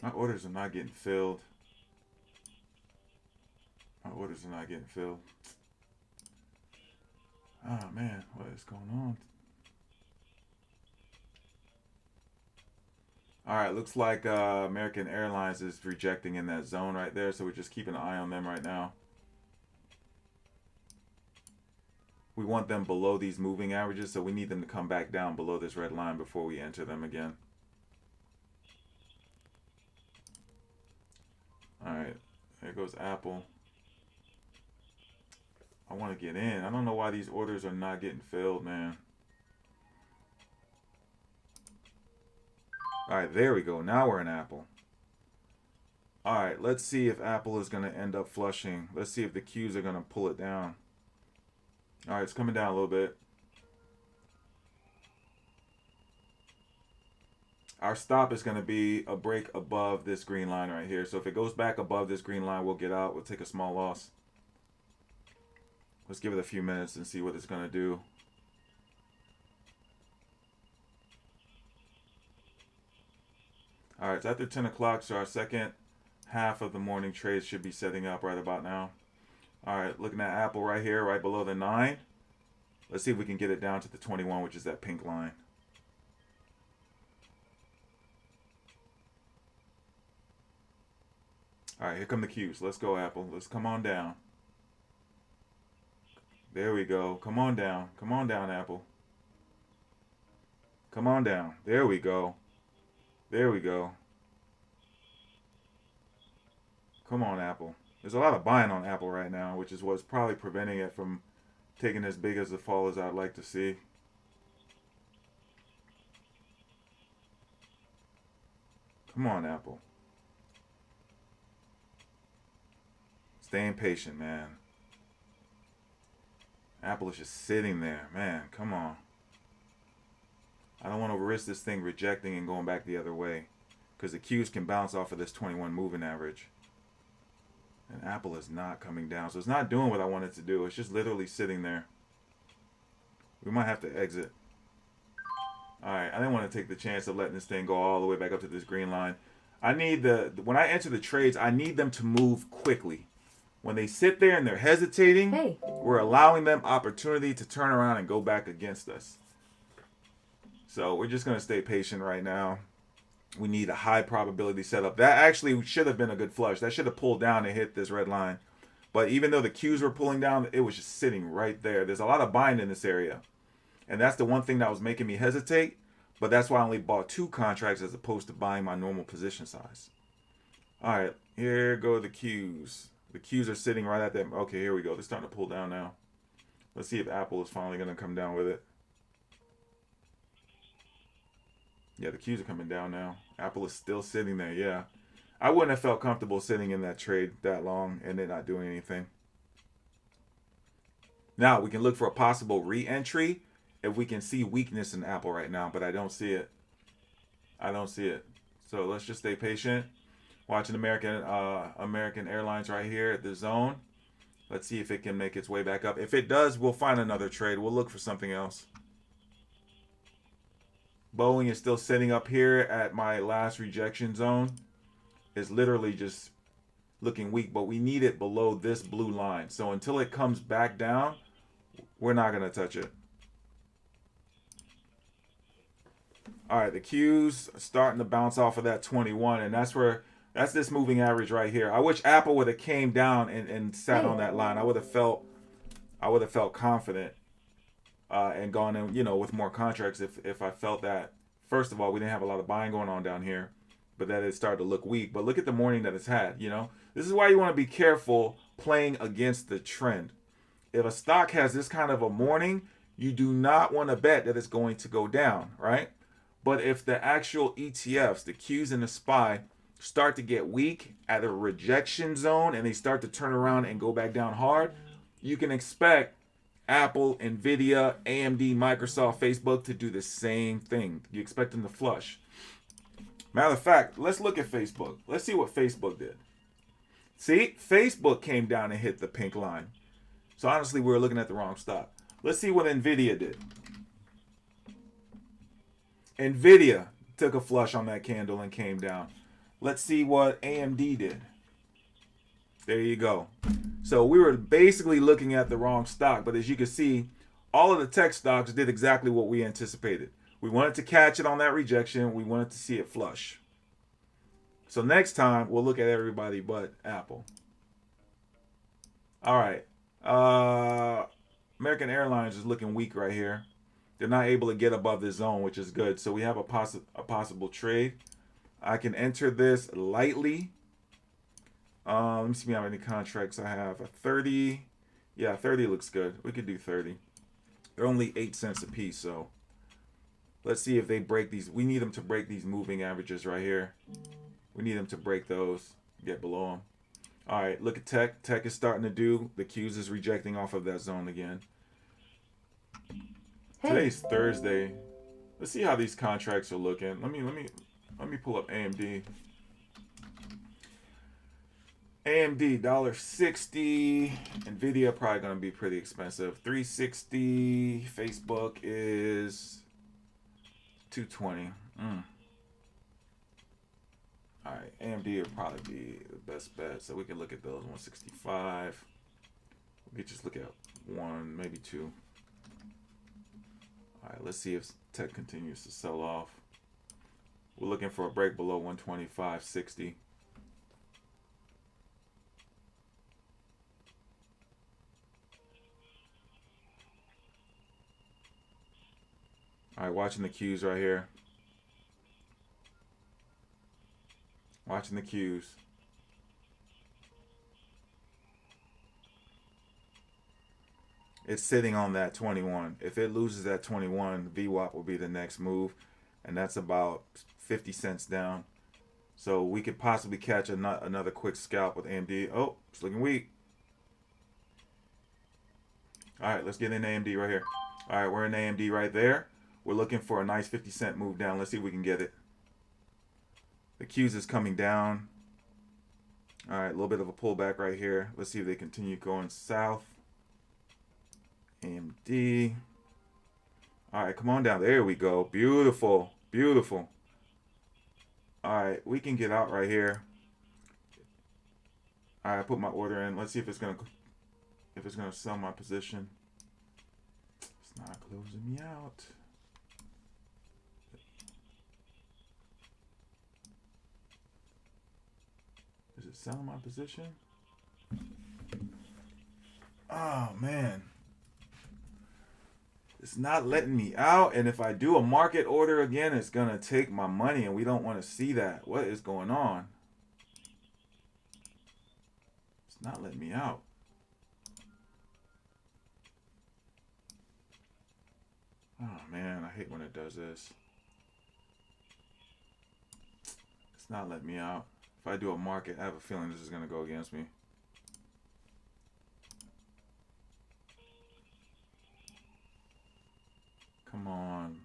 My orders are not getting filled. My orders are not getting filled. Oh man, what is going on? All right, looks like American Airlines is rejecting in that zone right there, so we're just keeping an eye on them right now. We want them below these moving averages, so we need them to come back down below this red line before we enter them again. All right, there goes Apple. I want to get in. I don't know why these orders are not getting filled, man. All right, there we go. Now we're in Apple. All right, let's see if Apple is going to end up flushing. Let's see if the Qs are going to pull it down. All right, it's coming down a little bit. Our stop is going to be a break above this green line right here. So if it goes back above this green line, we'll get out. We'll take a small loss. Let's give it a few minutes and see what it's going to do. All right, it's after 10 o'clock, so our second half of the morning trade should be setting up right about now. All right, looking at Apple right here, right below the 9. Let's see if we can get it down to the 21, which is that pink line. All right, here come the Qs. Let's go, Apple. Let's come on down. There we go. Come on down. Come on down, Apple. Come on down. There we go. There we go. Come on, Apple. There's a lot of buying on Apple right now, which is what's probably preventing it from taking as big as a fall as I'd like to see. Come on, Apple. Staying patient, man. Apple is just sitting there. Man, come on. I don't want to risk this thing rejecting and going back the other way, because the Qs can bounce off of this 21 moving average. And Apple is not coming down. So it's not doing what I want it to do. It's just literally sitting there. We might have to exit. Alright, I didn't want to take the chance of letting this thing go all the way back up to this green line. I need when I enter the trades, I need them to move quickly. When they sit there and they're hesitating, we're allowing them opportunity to turn around and go back against us. So we're just going to stay patient right now. We need a high probability setup. That actually should have been a good flush. That should have pulled down and hit this red line. But even though the Qs were pulling down, it was just sitting right there. There's a lot of buying in this area. And that's the one thing that was making me hesitate. But that's why I only bought 2 contracts as opposed to buying my normal position size. All right, here go the Qs. The Qs are sitting right at that. Okay, here we go. They're starting to pull down now. Let's see if Apple is finally going to come down with it. Yeah, the Qs are coming down now. Apple is still sitting there, yeah. I wouldn't have felt comfortable sitting in that trade that long and it not doing anything. Now, we can look for a possible re-entry if we can see weakness in Apple right now, but I don't see it. I don't see it. So let's just stay patient. Watching American Airlines right here at the zone. Let's see if it can make its way back up. If it does, we'll find another trade. We'll look for something else. Boeing is still sitting up here at my last rejection zone. It's literally just looking weak, but we need it below this blue line. So until it comes back down, we're not going to touch it. All right, the Qs are starting to bounce off of that 21, and that's this moving average right here. I wish Apple would have came down and sat on that line. I would have felt confident. and gone in, with more contracts if I felt that, first of all, we didn't have a lot of buying going on down here, but that it started to look weak. But look at the morning that it's had. This is why you want to be careful playing against the trend. If a stock has this kind of a morning, you do not want to bet that it's going to go down, right? But if the actual ETFs, the Qs and the SPY, start to get weak at a rejection zone and they start to turn around and go back down hard, you can expect Apple, Nvidia, AMD, Microsoft, Facebook to do the same thing. You expect them to flush. Matter of fact, let's look at Facebook. Let's see what Facebook did. See, Facebook came down and hit the pink line. So honestly, we were looking at the wrong stock. Let's see what Nvidia did. Nvidia took a flush on that candle and came down. Let's see what AMD did. There you go. So we were basically looking at the wrong stock, but as you can see, all of the tech stocks did exactly what we anticipated. We wanted to catch it on that rejection. We wanted to see it flush. So next time, we'll look at everybody but Apple. All right. American Airlines is looking weak right here. They're not able to get above this zone, which is good. So we have a possible trade. I can enter this lightly. Let me see how many contracts I have. A 30. Yeah, 30 looks good. We could do 30. They're only 8 cents a piece, so let's see if they break these. We need them to break these moving averages right here. We need them to break those, get below them. All right, look at tech. Tech is starting to do. The Qs is rejecting off of that zone again. Hey. Today's Thursday. Let's see how these contracts are looking. Let me pull up AMD. AMD $1.60. Nvidia probably gonna be pretty expensive. $3.60. Facebook is $2.20. All right, AMD will probably be the best bet. So we can look at those. 165. We could just look at one, maybe two. All right, let's see if tech continues to sell off. We're looking for a break below 125.60. All right, watching the Qs right here. Watching the Qs. It's sitting on that 21. If it loses that 21, VWAP will be the next move, and that's about 50 cents down. So we could possibly catch another quick scalp with AMD. Oh, it's looking weak. All right, let's get in AMD right here. All right, we're in AMD right there. We're looking for a nice 50-cent move down. Let's see if we can get it. The Qs is coming down. All right, a little bit of a pullback right here. Let's see if they continue going south. AMD. All right, come on down. There we go. Beautiful. Beautiful. All right, we can get out right here. All right, I put my order in. Let's see if it's gonna sell my position. It's not closing me out. Is it selling my position? Oh man. It's not letting me out, and if I do a market order again, it's gonna take my money, and we don't want to see that. What is going on? It's not letting me out. Oh man, I hate when it does this. It's not letting me out. If I do a market, I have a feeling this is gonna go against me. Come on.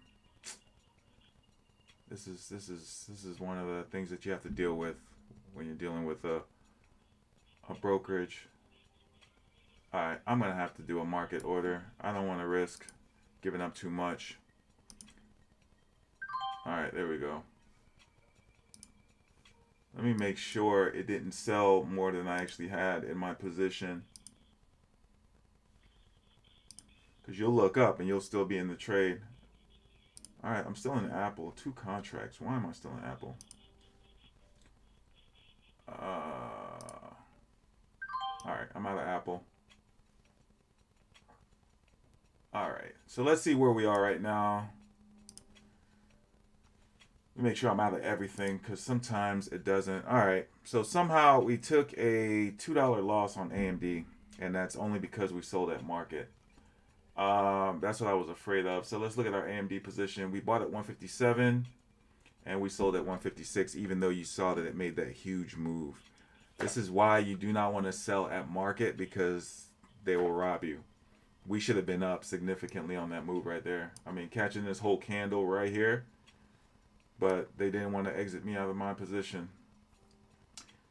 This is one of the things that you have to deal with when you're dealing with a brokerage. All right, I'm gonna have to do a market order. I don't want to risk giving up too much. All right, there we go. Let me make sure it didn't sell more than I actually had in my position. Because you'll look up and you'll still be in the trade. All right, I'm still in Apple. 2 contracts. Why am I still in Apple? All right, I'm out of Apple. All right, so let's see where we are right now. Let me make sure I'm out of everything because sometimes it doesn't. All right, so somehow we took a $2 loss on AMD, and that's only because we sold at market. That's what I was afraid of. So let's look at our AMD position. We bought at 157 and we sold at 156, even though you saw that it made that huge move. This is why you do not want to sell at market because they will rob you. We should have been up significantly on that move right there. I mean, catching this whole candle right here, but they didn't want to exit me out of my position.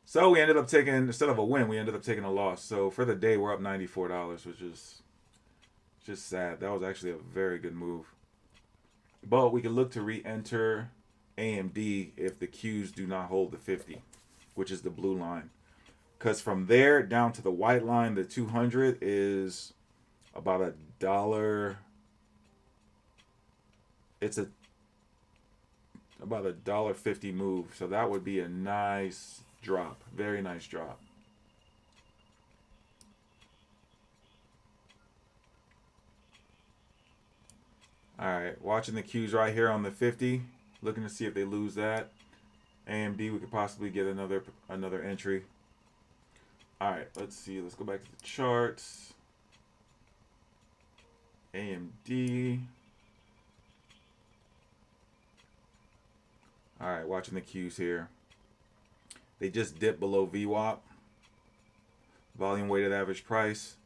So we ended up taking, instead of a win, we ended up taking a loss. So for the day, we're up $94, which is just sad. That was actually a very good move. But we can look to re-enter AMD if the Qs do not hold the 50, which is the blue line. Because from there down to the white line, the 200 is about a dollar. It's about $1.50 move. So that would be a nice drop. Very nice drop. All right, watching the Qs right here on the 50, looking to see if they lose that. AMD, we could possibly get another entry. All right, let's see. Let's go back to the charts. AMD. All right, watching the Qs here. They just dipped below VWAP, volume weighted average price.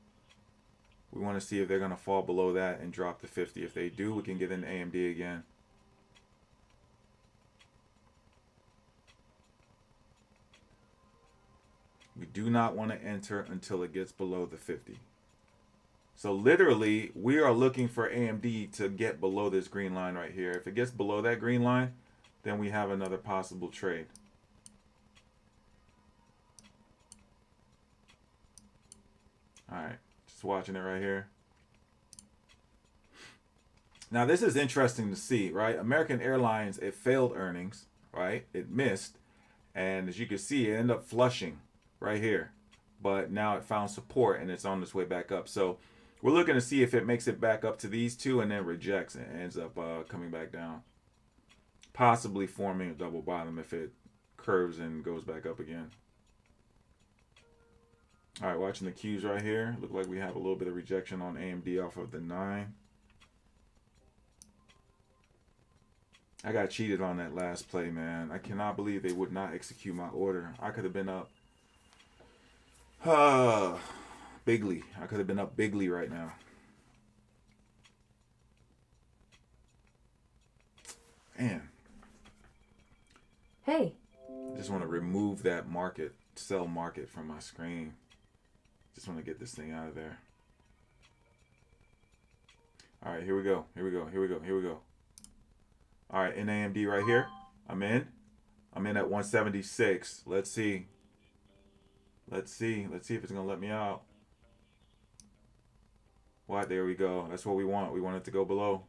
We want to see if they're going to fall below that and drop to 50. If they do, we can get into AMD again. We do not want to enter until it gets below the 50. So literally, we are looking for AMD to get below this green line right here. If it gets below that green line, then we have another possible trade. All right, just watching it right here. Now this is interesting to see, right? American Airlines, it failed earnings, right? It missed, and as you can see, it ended up flushing right here. But now it found support and it's on its way back up. So we're looking to see if it makes it back up to these two and then rejects and ends up coming back down. Possibly forming a double bottom if it curves and goes back up again. All right, watching the Qs right here. Look like we have a little bit of rejection on AMD off of the 9. I got cheated on that last play, man. I cannot believe they would not execute my order. I could have been up bigly. I could have been up bigly right now. Man. Hey. I just want to remove that sell market from my screen. Just want to get this thing out of there. All right, here we go. Here we go. Here we go. Here we go. All right, in AMD right here. I'm in at 176. Let's see. Let's see if it's going to let me out. What? There we go. That's what we want. We want it to go below.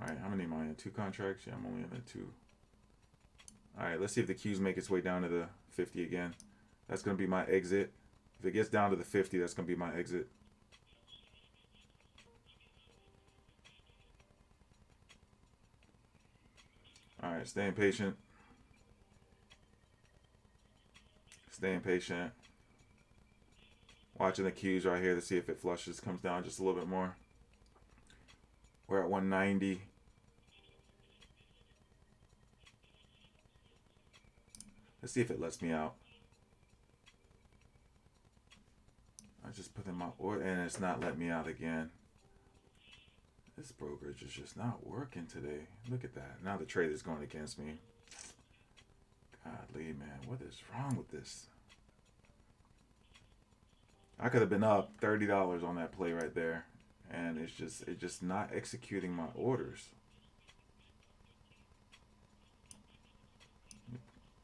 All right, how many am I in? 2 contracts? Yeah, I'm only in the 2. All right, let's see if the Qs make its way down to the 50 again. That's going to be my exit. If it gets down to the 50, that's going to be my exit. All right, staying patient. Staying patient. Watching the Qs right here to see if it flushes, comes down just a little bit more. We're at 190. Let's see if it lets me out. I just put in my order and it's not letting me out again. This brokerage is just not working today. Look at that. Now the trade is going against me. Godly, man. What is wrong with this? I could have been up $30 on that play right there. And it's just not executing my orders.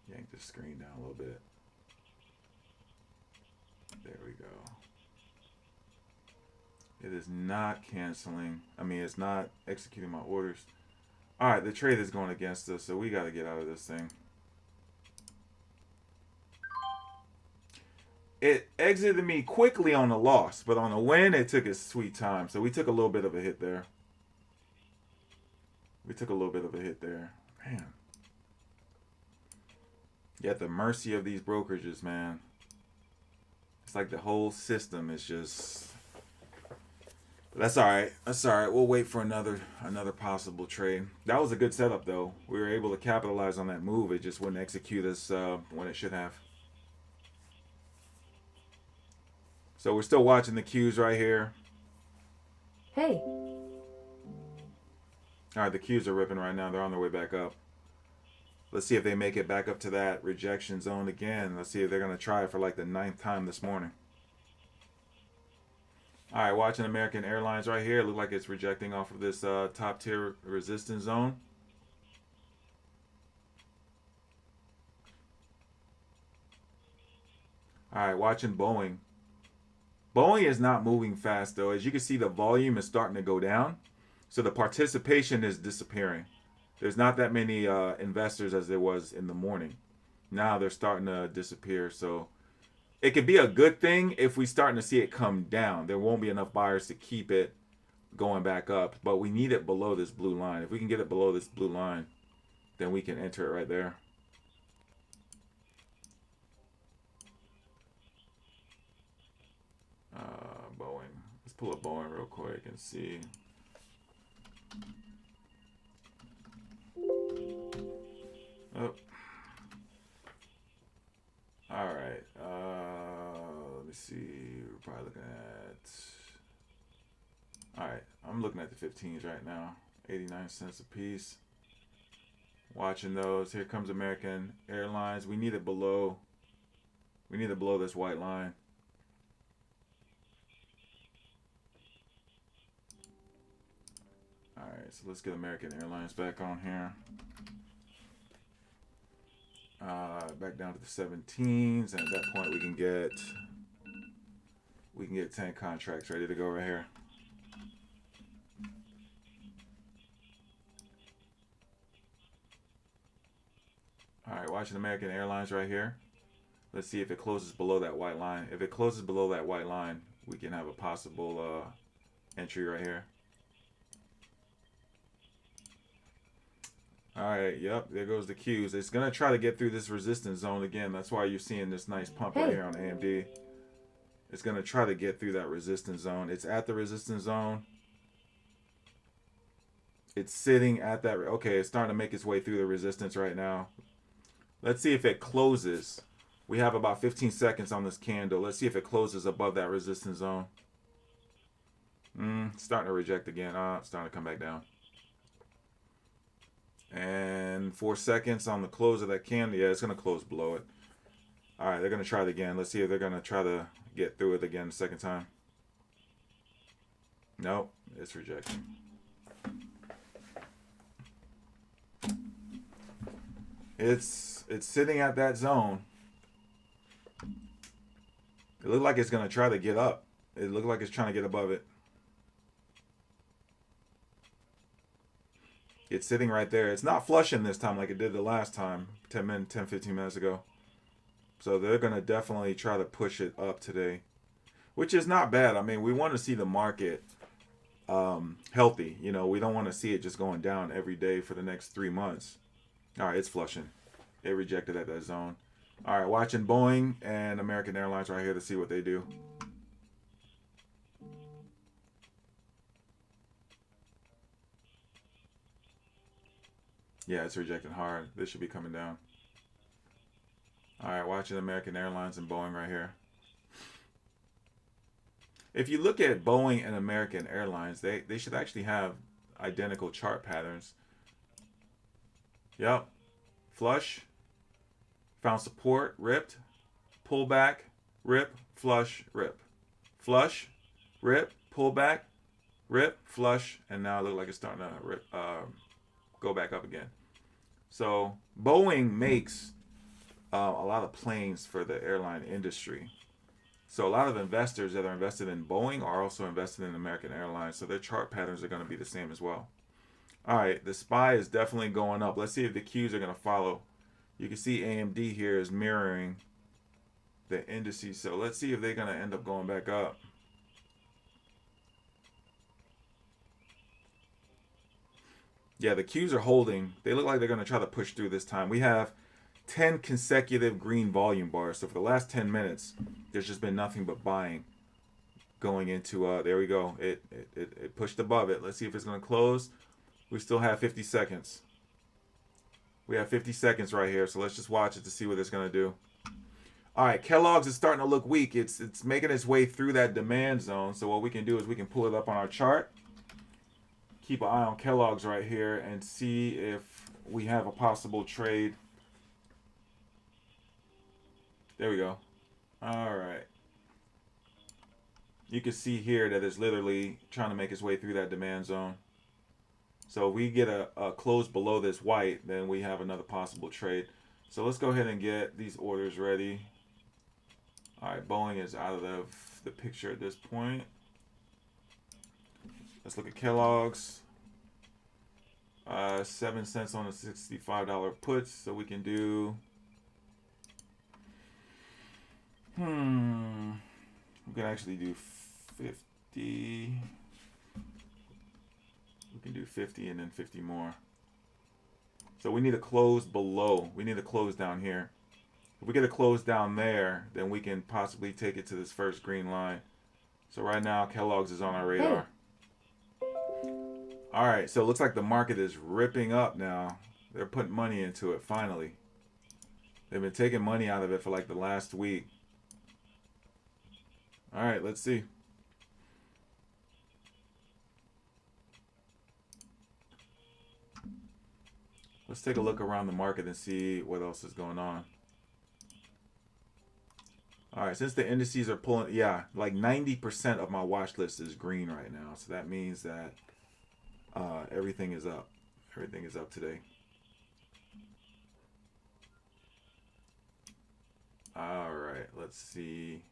Yank the screen down a little bit. There we go. It is not canceling. I mean, it's not executing my orders. All right, the trade is going against us, so we got to get out of this thing. it exited me quickly on the loss, but on the win, it took its sweet time. So we took a little bit of a hit there. Man. You at the mercy of these brokerages, man. It's like the whole system is just. But that's all right. We'll wait for another possible trade. That was a good setup, though. We were able to capitalize on that move. It just wouldn't execute us when it should have. So we're still watching the Qs right here. Hey. All right, the Qs are ripping right now. They're on their way back up. Let's see if they make it back up to that rejection zone again. Let's see if they're going to try it for like the 9th time this morning. All right, watching American Airlines right here. Look like it's rejecting off of this top tier resistance zone. All right, watching Boeing. Boeing is not moving fast, though. As you can see, the volume is starting to go down. So the participation is disappearing. There's not that many investors as there was in the morning. Now they're starting to disappear. So it could be a good thing if we're starting to see it come down. There won't be enough buyers to keep it going back up. But we need it below this blue line. If we can get it below this blue line, then we can enter it right there. Boeing. Let's pull up Boeing real quick and see. Oh. All right. Let me see. We're probably looking at. All right. I'm looking at the 15s right now. 89 cents a piece. Watching those. Here comes American Airlines. We need it below. We need it below this white line. All right. So let's get American Airlines back on here. Back down to the 17s, and at that point we can get 10 contracts ready to go right here. All right, watching American Airlines right here. Let's see if it closes below that white line. If it closes below that white line, we can have a possible entry right here. All right, yep, there goes the Qs. It's going to try to get through this resistance zone again. That's why you're seeing this nice pump right here on AMD. It's going to try to get through that resistance zone. It's at the resistance zone. It's sitting at that. Okay, it's starting to make its way through the resistance right now. Let's see if it closes. We have about 15 seconds on this candle. Let's see if it closes above that resistance zone. It's starting to reject again. It's starting to come back down. And 4 seconds on the close of that candle. Yeah, it's going to close below it. All right, they're going to try it again. Let's see if they're going to try to get through it again the second time. Nope, it's rejecting. It's sitting at that zone. It looked like it's going to try to get up. It looked like it's trying to get above it. It's sitting right there. It's not flushing this time like it did the last time, 10, 15 minutes ago. So they're going to definitely try to push it up today, which is not bad. I mean, we want to see the market healthy. You know, we don't want to see it just going down every day for the next 3 months. All right, it's flushing. It rejected at that zone. All right, watching Boeing and American Airlines right here to see what they do. Yeah, it's rejecting hard. This should be coming down. All right, watching American Airlines and Boeing right here. If you look at Boeing and American Airlines, they should actually have identical chart patterns. Yep. Flush. Found support. Ripped. Pull back. Rip. Flush. Rip. Flush. Rip. Pull back. Rip. Flush. And now it looks like it's starting to rip. Go back up again. So Boeing makes a lot of planes for the airline industry. So a lot of investors that are invested in Boeing are also invested in American Airlines. So their chart patterns are going to be the same as well. All right, the SPY is definitely going up. Let's see if the Qs are going to follow. You can see AMD here is mirroring the indices. So let's see if they're going to end up going back up. Yeah, the Qs are holding. They look like they're going to try to push through this time. We have 10 consecutive green volume bars. So for the last 10 minutes, there's just been nothing but buying going into, there we go. It pushed above it. Let's see if it's going to close. We still have 50 seconds. We have 50 seconds right here. So let's just watch it to see what it's going to do. All right, Kellogg's is starting to look weak. It's making its way through that demand zone. So what we can do is we can pull it up on our chart. Keep an eye on Kellogg's right here and see if we have a possible trade. There we go. All right. You can see here that it's literally trying to make its way through that demand zone. So if we get a close below this white, then we have another possible trade. So let's go ahead and get these orders ready. All right, Boeing is out of the picture at this point. Let's look at Kellogg's. 7 cents on a $65 puts, so we can do. We can actually do 50. We can do 50 and then 50 more. So we need a close below. We need a close down here. If we get a close down there, then we can possibly take it to this first green line. So right now, Kellogg's is on our radar. Hey. All right, so it looks like the market is ripping up now. They're putting money into it, finally. They've been taking money out of it for like the last week. All right, let's see. Let's take a look around the market and see what else is going on. All right, since the indices are pulling, yeah, like 90% of my watch list is green right now. So that means that everything is up. Everything is up today. All right, let's see.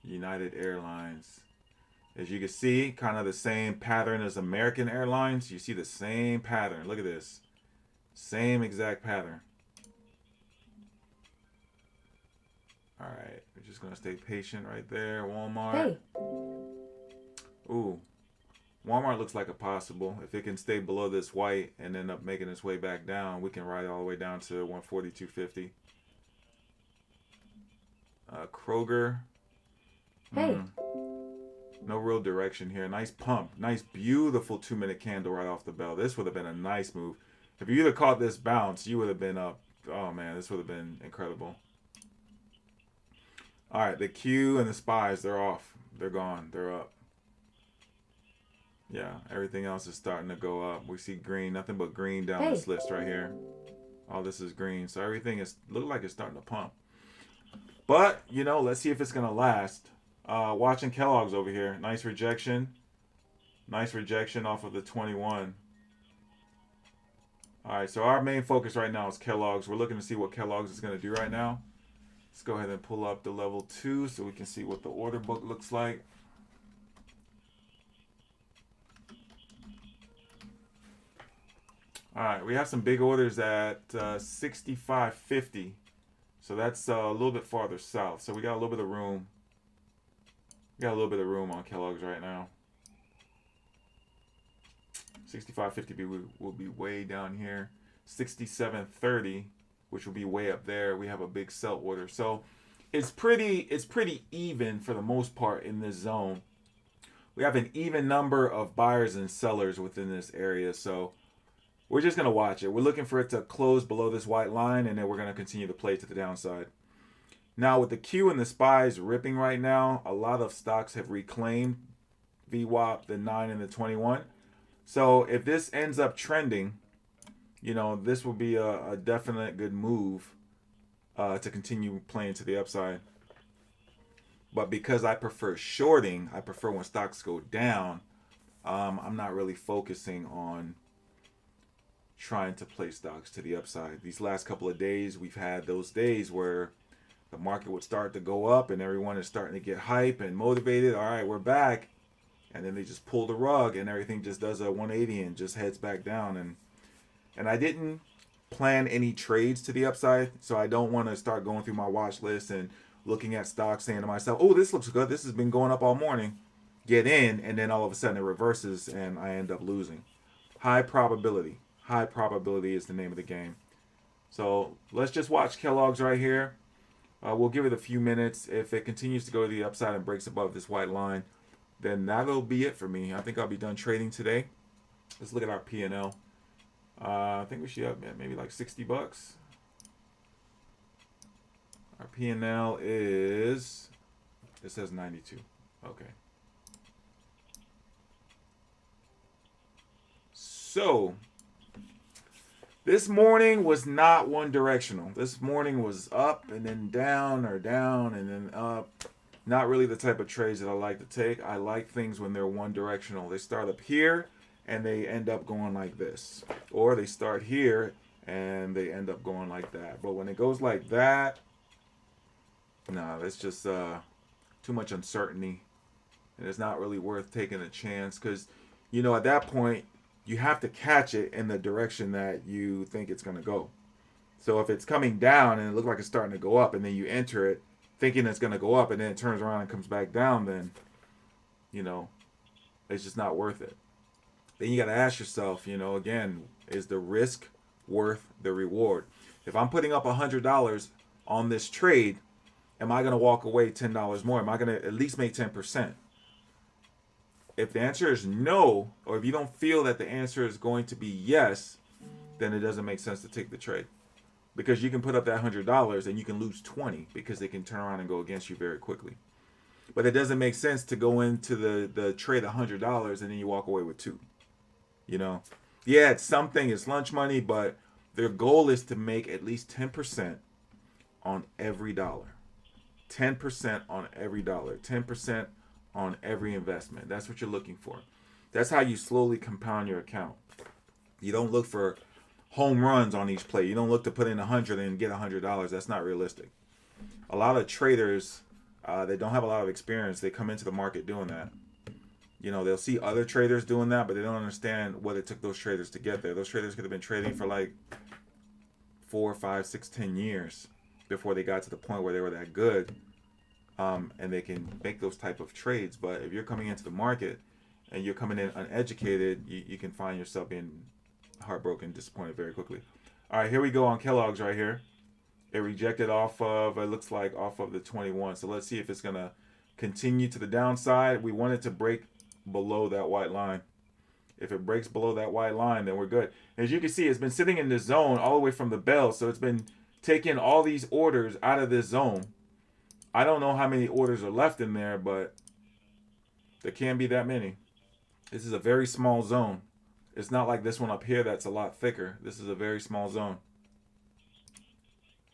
United Airlines. As you can see, kind of the same pattern as American Airlines. You see the same pattern. Look at this. Same exact pattern. All right, we're just going to stay patient right there. Walmart. Hey. Ooh. Walmart looks like a possible. If it can stay below this white and end up making its way back down, we can ride all the way down to 142.50. Kroger. Hey. No real direction here. Nice pump. Nice, beautiful 2-minute candle right off the bell. This would have been a nice move. If you either caught this bounce, you would have been up. Oh, man, this would have been incredible. All right, the Q and the SPYs, they're off. They're gone. They're up. Yeah, everything else is starting to go up. We see green, nothing but green down this list right here. All this is green. So everything is look like it's starting to pump. But, you know, let's see if it's going to last. Watching Kellogg's over here. Nice rejection. Nice rejection off of the 21. All right, so our main focus right now is Kellogg's. We're looking to see what Kellogg's is going to do right now. Let's go ahead and pull up the level 2 so we can see what the order book looks like. All right, we have some big orders at 65.50. So that's a little bit farther south. So we got a little bit of room. We got a little bit of room on Kellogg's right now. 65.50 will be way down here. 67.30, which will be way up there. We have a big sell order. So it's pretty even for the most part in this zone. We have an even number of buyers and sellers within this area. So we're just going to watch it. We're looking for it to close below this white line, and then we're going to continue to play to the downside. Now, with the Q and the SPYs ripping right now, a lot of stocks have reclaimed VWAP, the 9 and the 21. So if this ends up trending, you know, this will be a definite good move to continue playing to the upside. But because I prefer shorting, I prefer when stocks go down, I'm not really focusing on trying to play stocks to the upside. These last couple of days, we've had those days where the market would start to go up and everyone is starting to get hype and motivated. All right, we're back. And then they just pull the rug and everything just does a 180 and just heads back down. And I didn't plan any trades to the upside. So I don't want to start going through my watch list and looking at stocks saying to myself, oh, this looks good. This has been going up all morning. Get in, and then all of a sudden it reverses and I end up losing. High probability. High probability is the name of the game. So let's just watch Kellogg's right here. We'll give it a few minutes. If it continues to go to the upside and breaks above this white line, then that'll be it for me. I think I'll be done trading today. Let's look at our P&L. I think we should have maybe like $60. Our P&L is, it says 92. Okay. So, this morning was not one directional. This morning was up and then down or down and then up. Not really the type of trades that I like to take. I like things when they're one directional. They start up here and they end up going like this. Or they start here and they end up going like that. But when it goes like that, no, that's just too much uncertainty. And it's not really worth taking a chance because, you know, at that point, you have to catch it in the direction that you think it's going to go. So if it's coming down and it looks like it's starting to go up and then you enter it thinking it's going to go up and then it turns around and comes back down, then, you know, it's just not worth it. Then you got to ask yourself, you know, again, is the risk worth the reward? If I'm putting up $100 on this trade, am I going to walk away $10 more? Am I going to at least make 10%? If the answer is no, or if you don't feel that the answer is going to be yes, then it doesn't make sense to take the trade. Because you can put up that $100 and you can lose 20 because they can turn around and go against you very quickly. But it doesn't make sense to go into the trade $100 and then you walk away with 2. You know? Yeah, it's something, it's lunch money, but their goal is to make at least 10% on every dollar. 10% on every dollar. 10% on every investment. That's what you're looking for. That's how you slowly compound your account. You don't look for home runs on each play. You don't look to put in 100 and get $100. That's not realistic. A lot of traders, they don't have a lot of experience. They come into the market doing that. You know, they'll see other traders doing that, but they don't understand what it took those traders to get there. Those traders could have been trading for like 4, 5, 6, 10 years before they got to the point where they were that good. And they can make those type of trades. But if you're coming into the market and you're coming in uneducated, you can find yourself being heartbroken, disappointed very quickly. All right, here we go on Kellogg's right here. It rejected off of, it looks like off of the 21. So let's see if it's going to continue to the downside. We want it to break below that white line. If it breaks below that white line, then we're good. As you can see, it's been sitting in this zone all the way from the bell. So it's been taking all these orders out of this zone. I don't know how many orders are left in there, but there can't be that many. This is a very small zone. It's not like this one up here that's a lot thicker. This is a very small zone.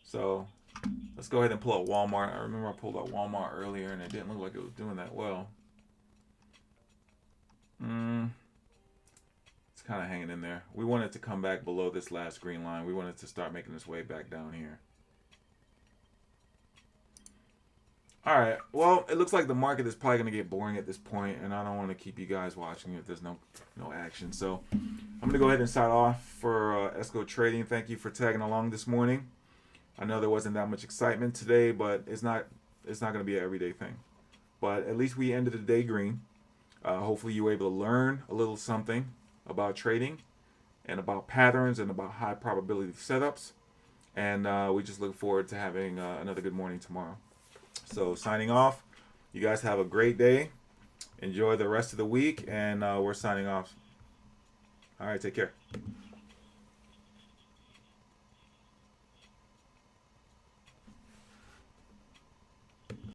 So let's go ahead and pull out Walmart. I remember I pulled out Walmart earlier and it didn't look like it was doing that well. It's kind of hanging in there. We want it to come back below this last green line. We want it to start making its way back down here. All right, well, it looks like the market is probably going to get boring at this point, and I don't want to keep you guys watching if there's no action. So I'm going to go ahead and sign off for Esco Trading. Thank you for tagging along this morning. I know there wasn't that much excitement today, but it's not going to be an everyday thing. But at least we ended the day green. Hopefully you were able to learn a little something about trading and about patterns and about high probability setups. And we just look forward to having another good morning tomorrow. So signing off. You guys have a great day. Enjoy the rest of the week, and we're signing off. All right, take care.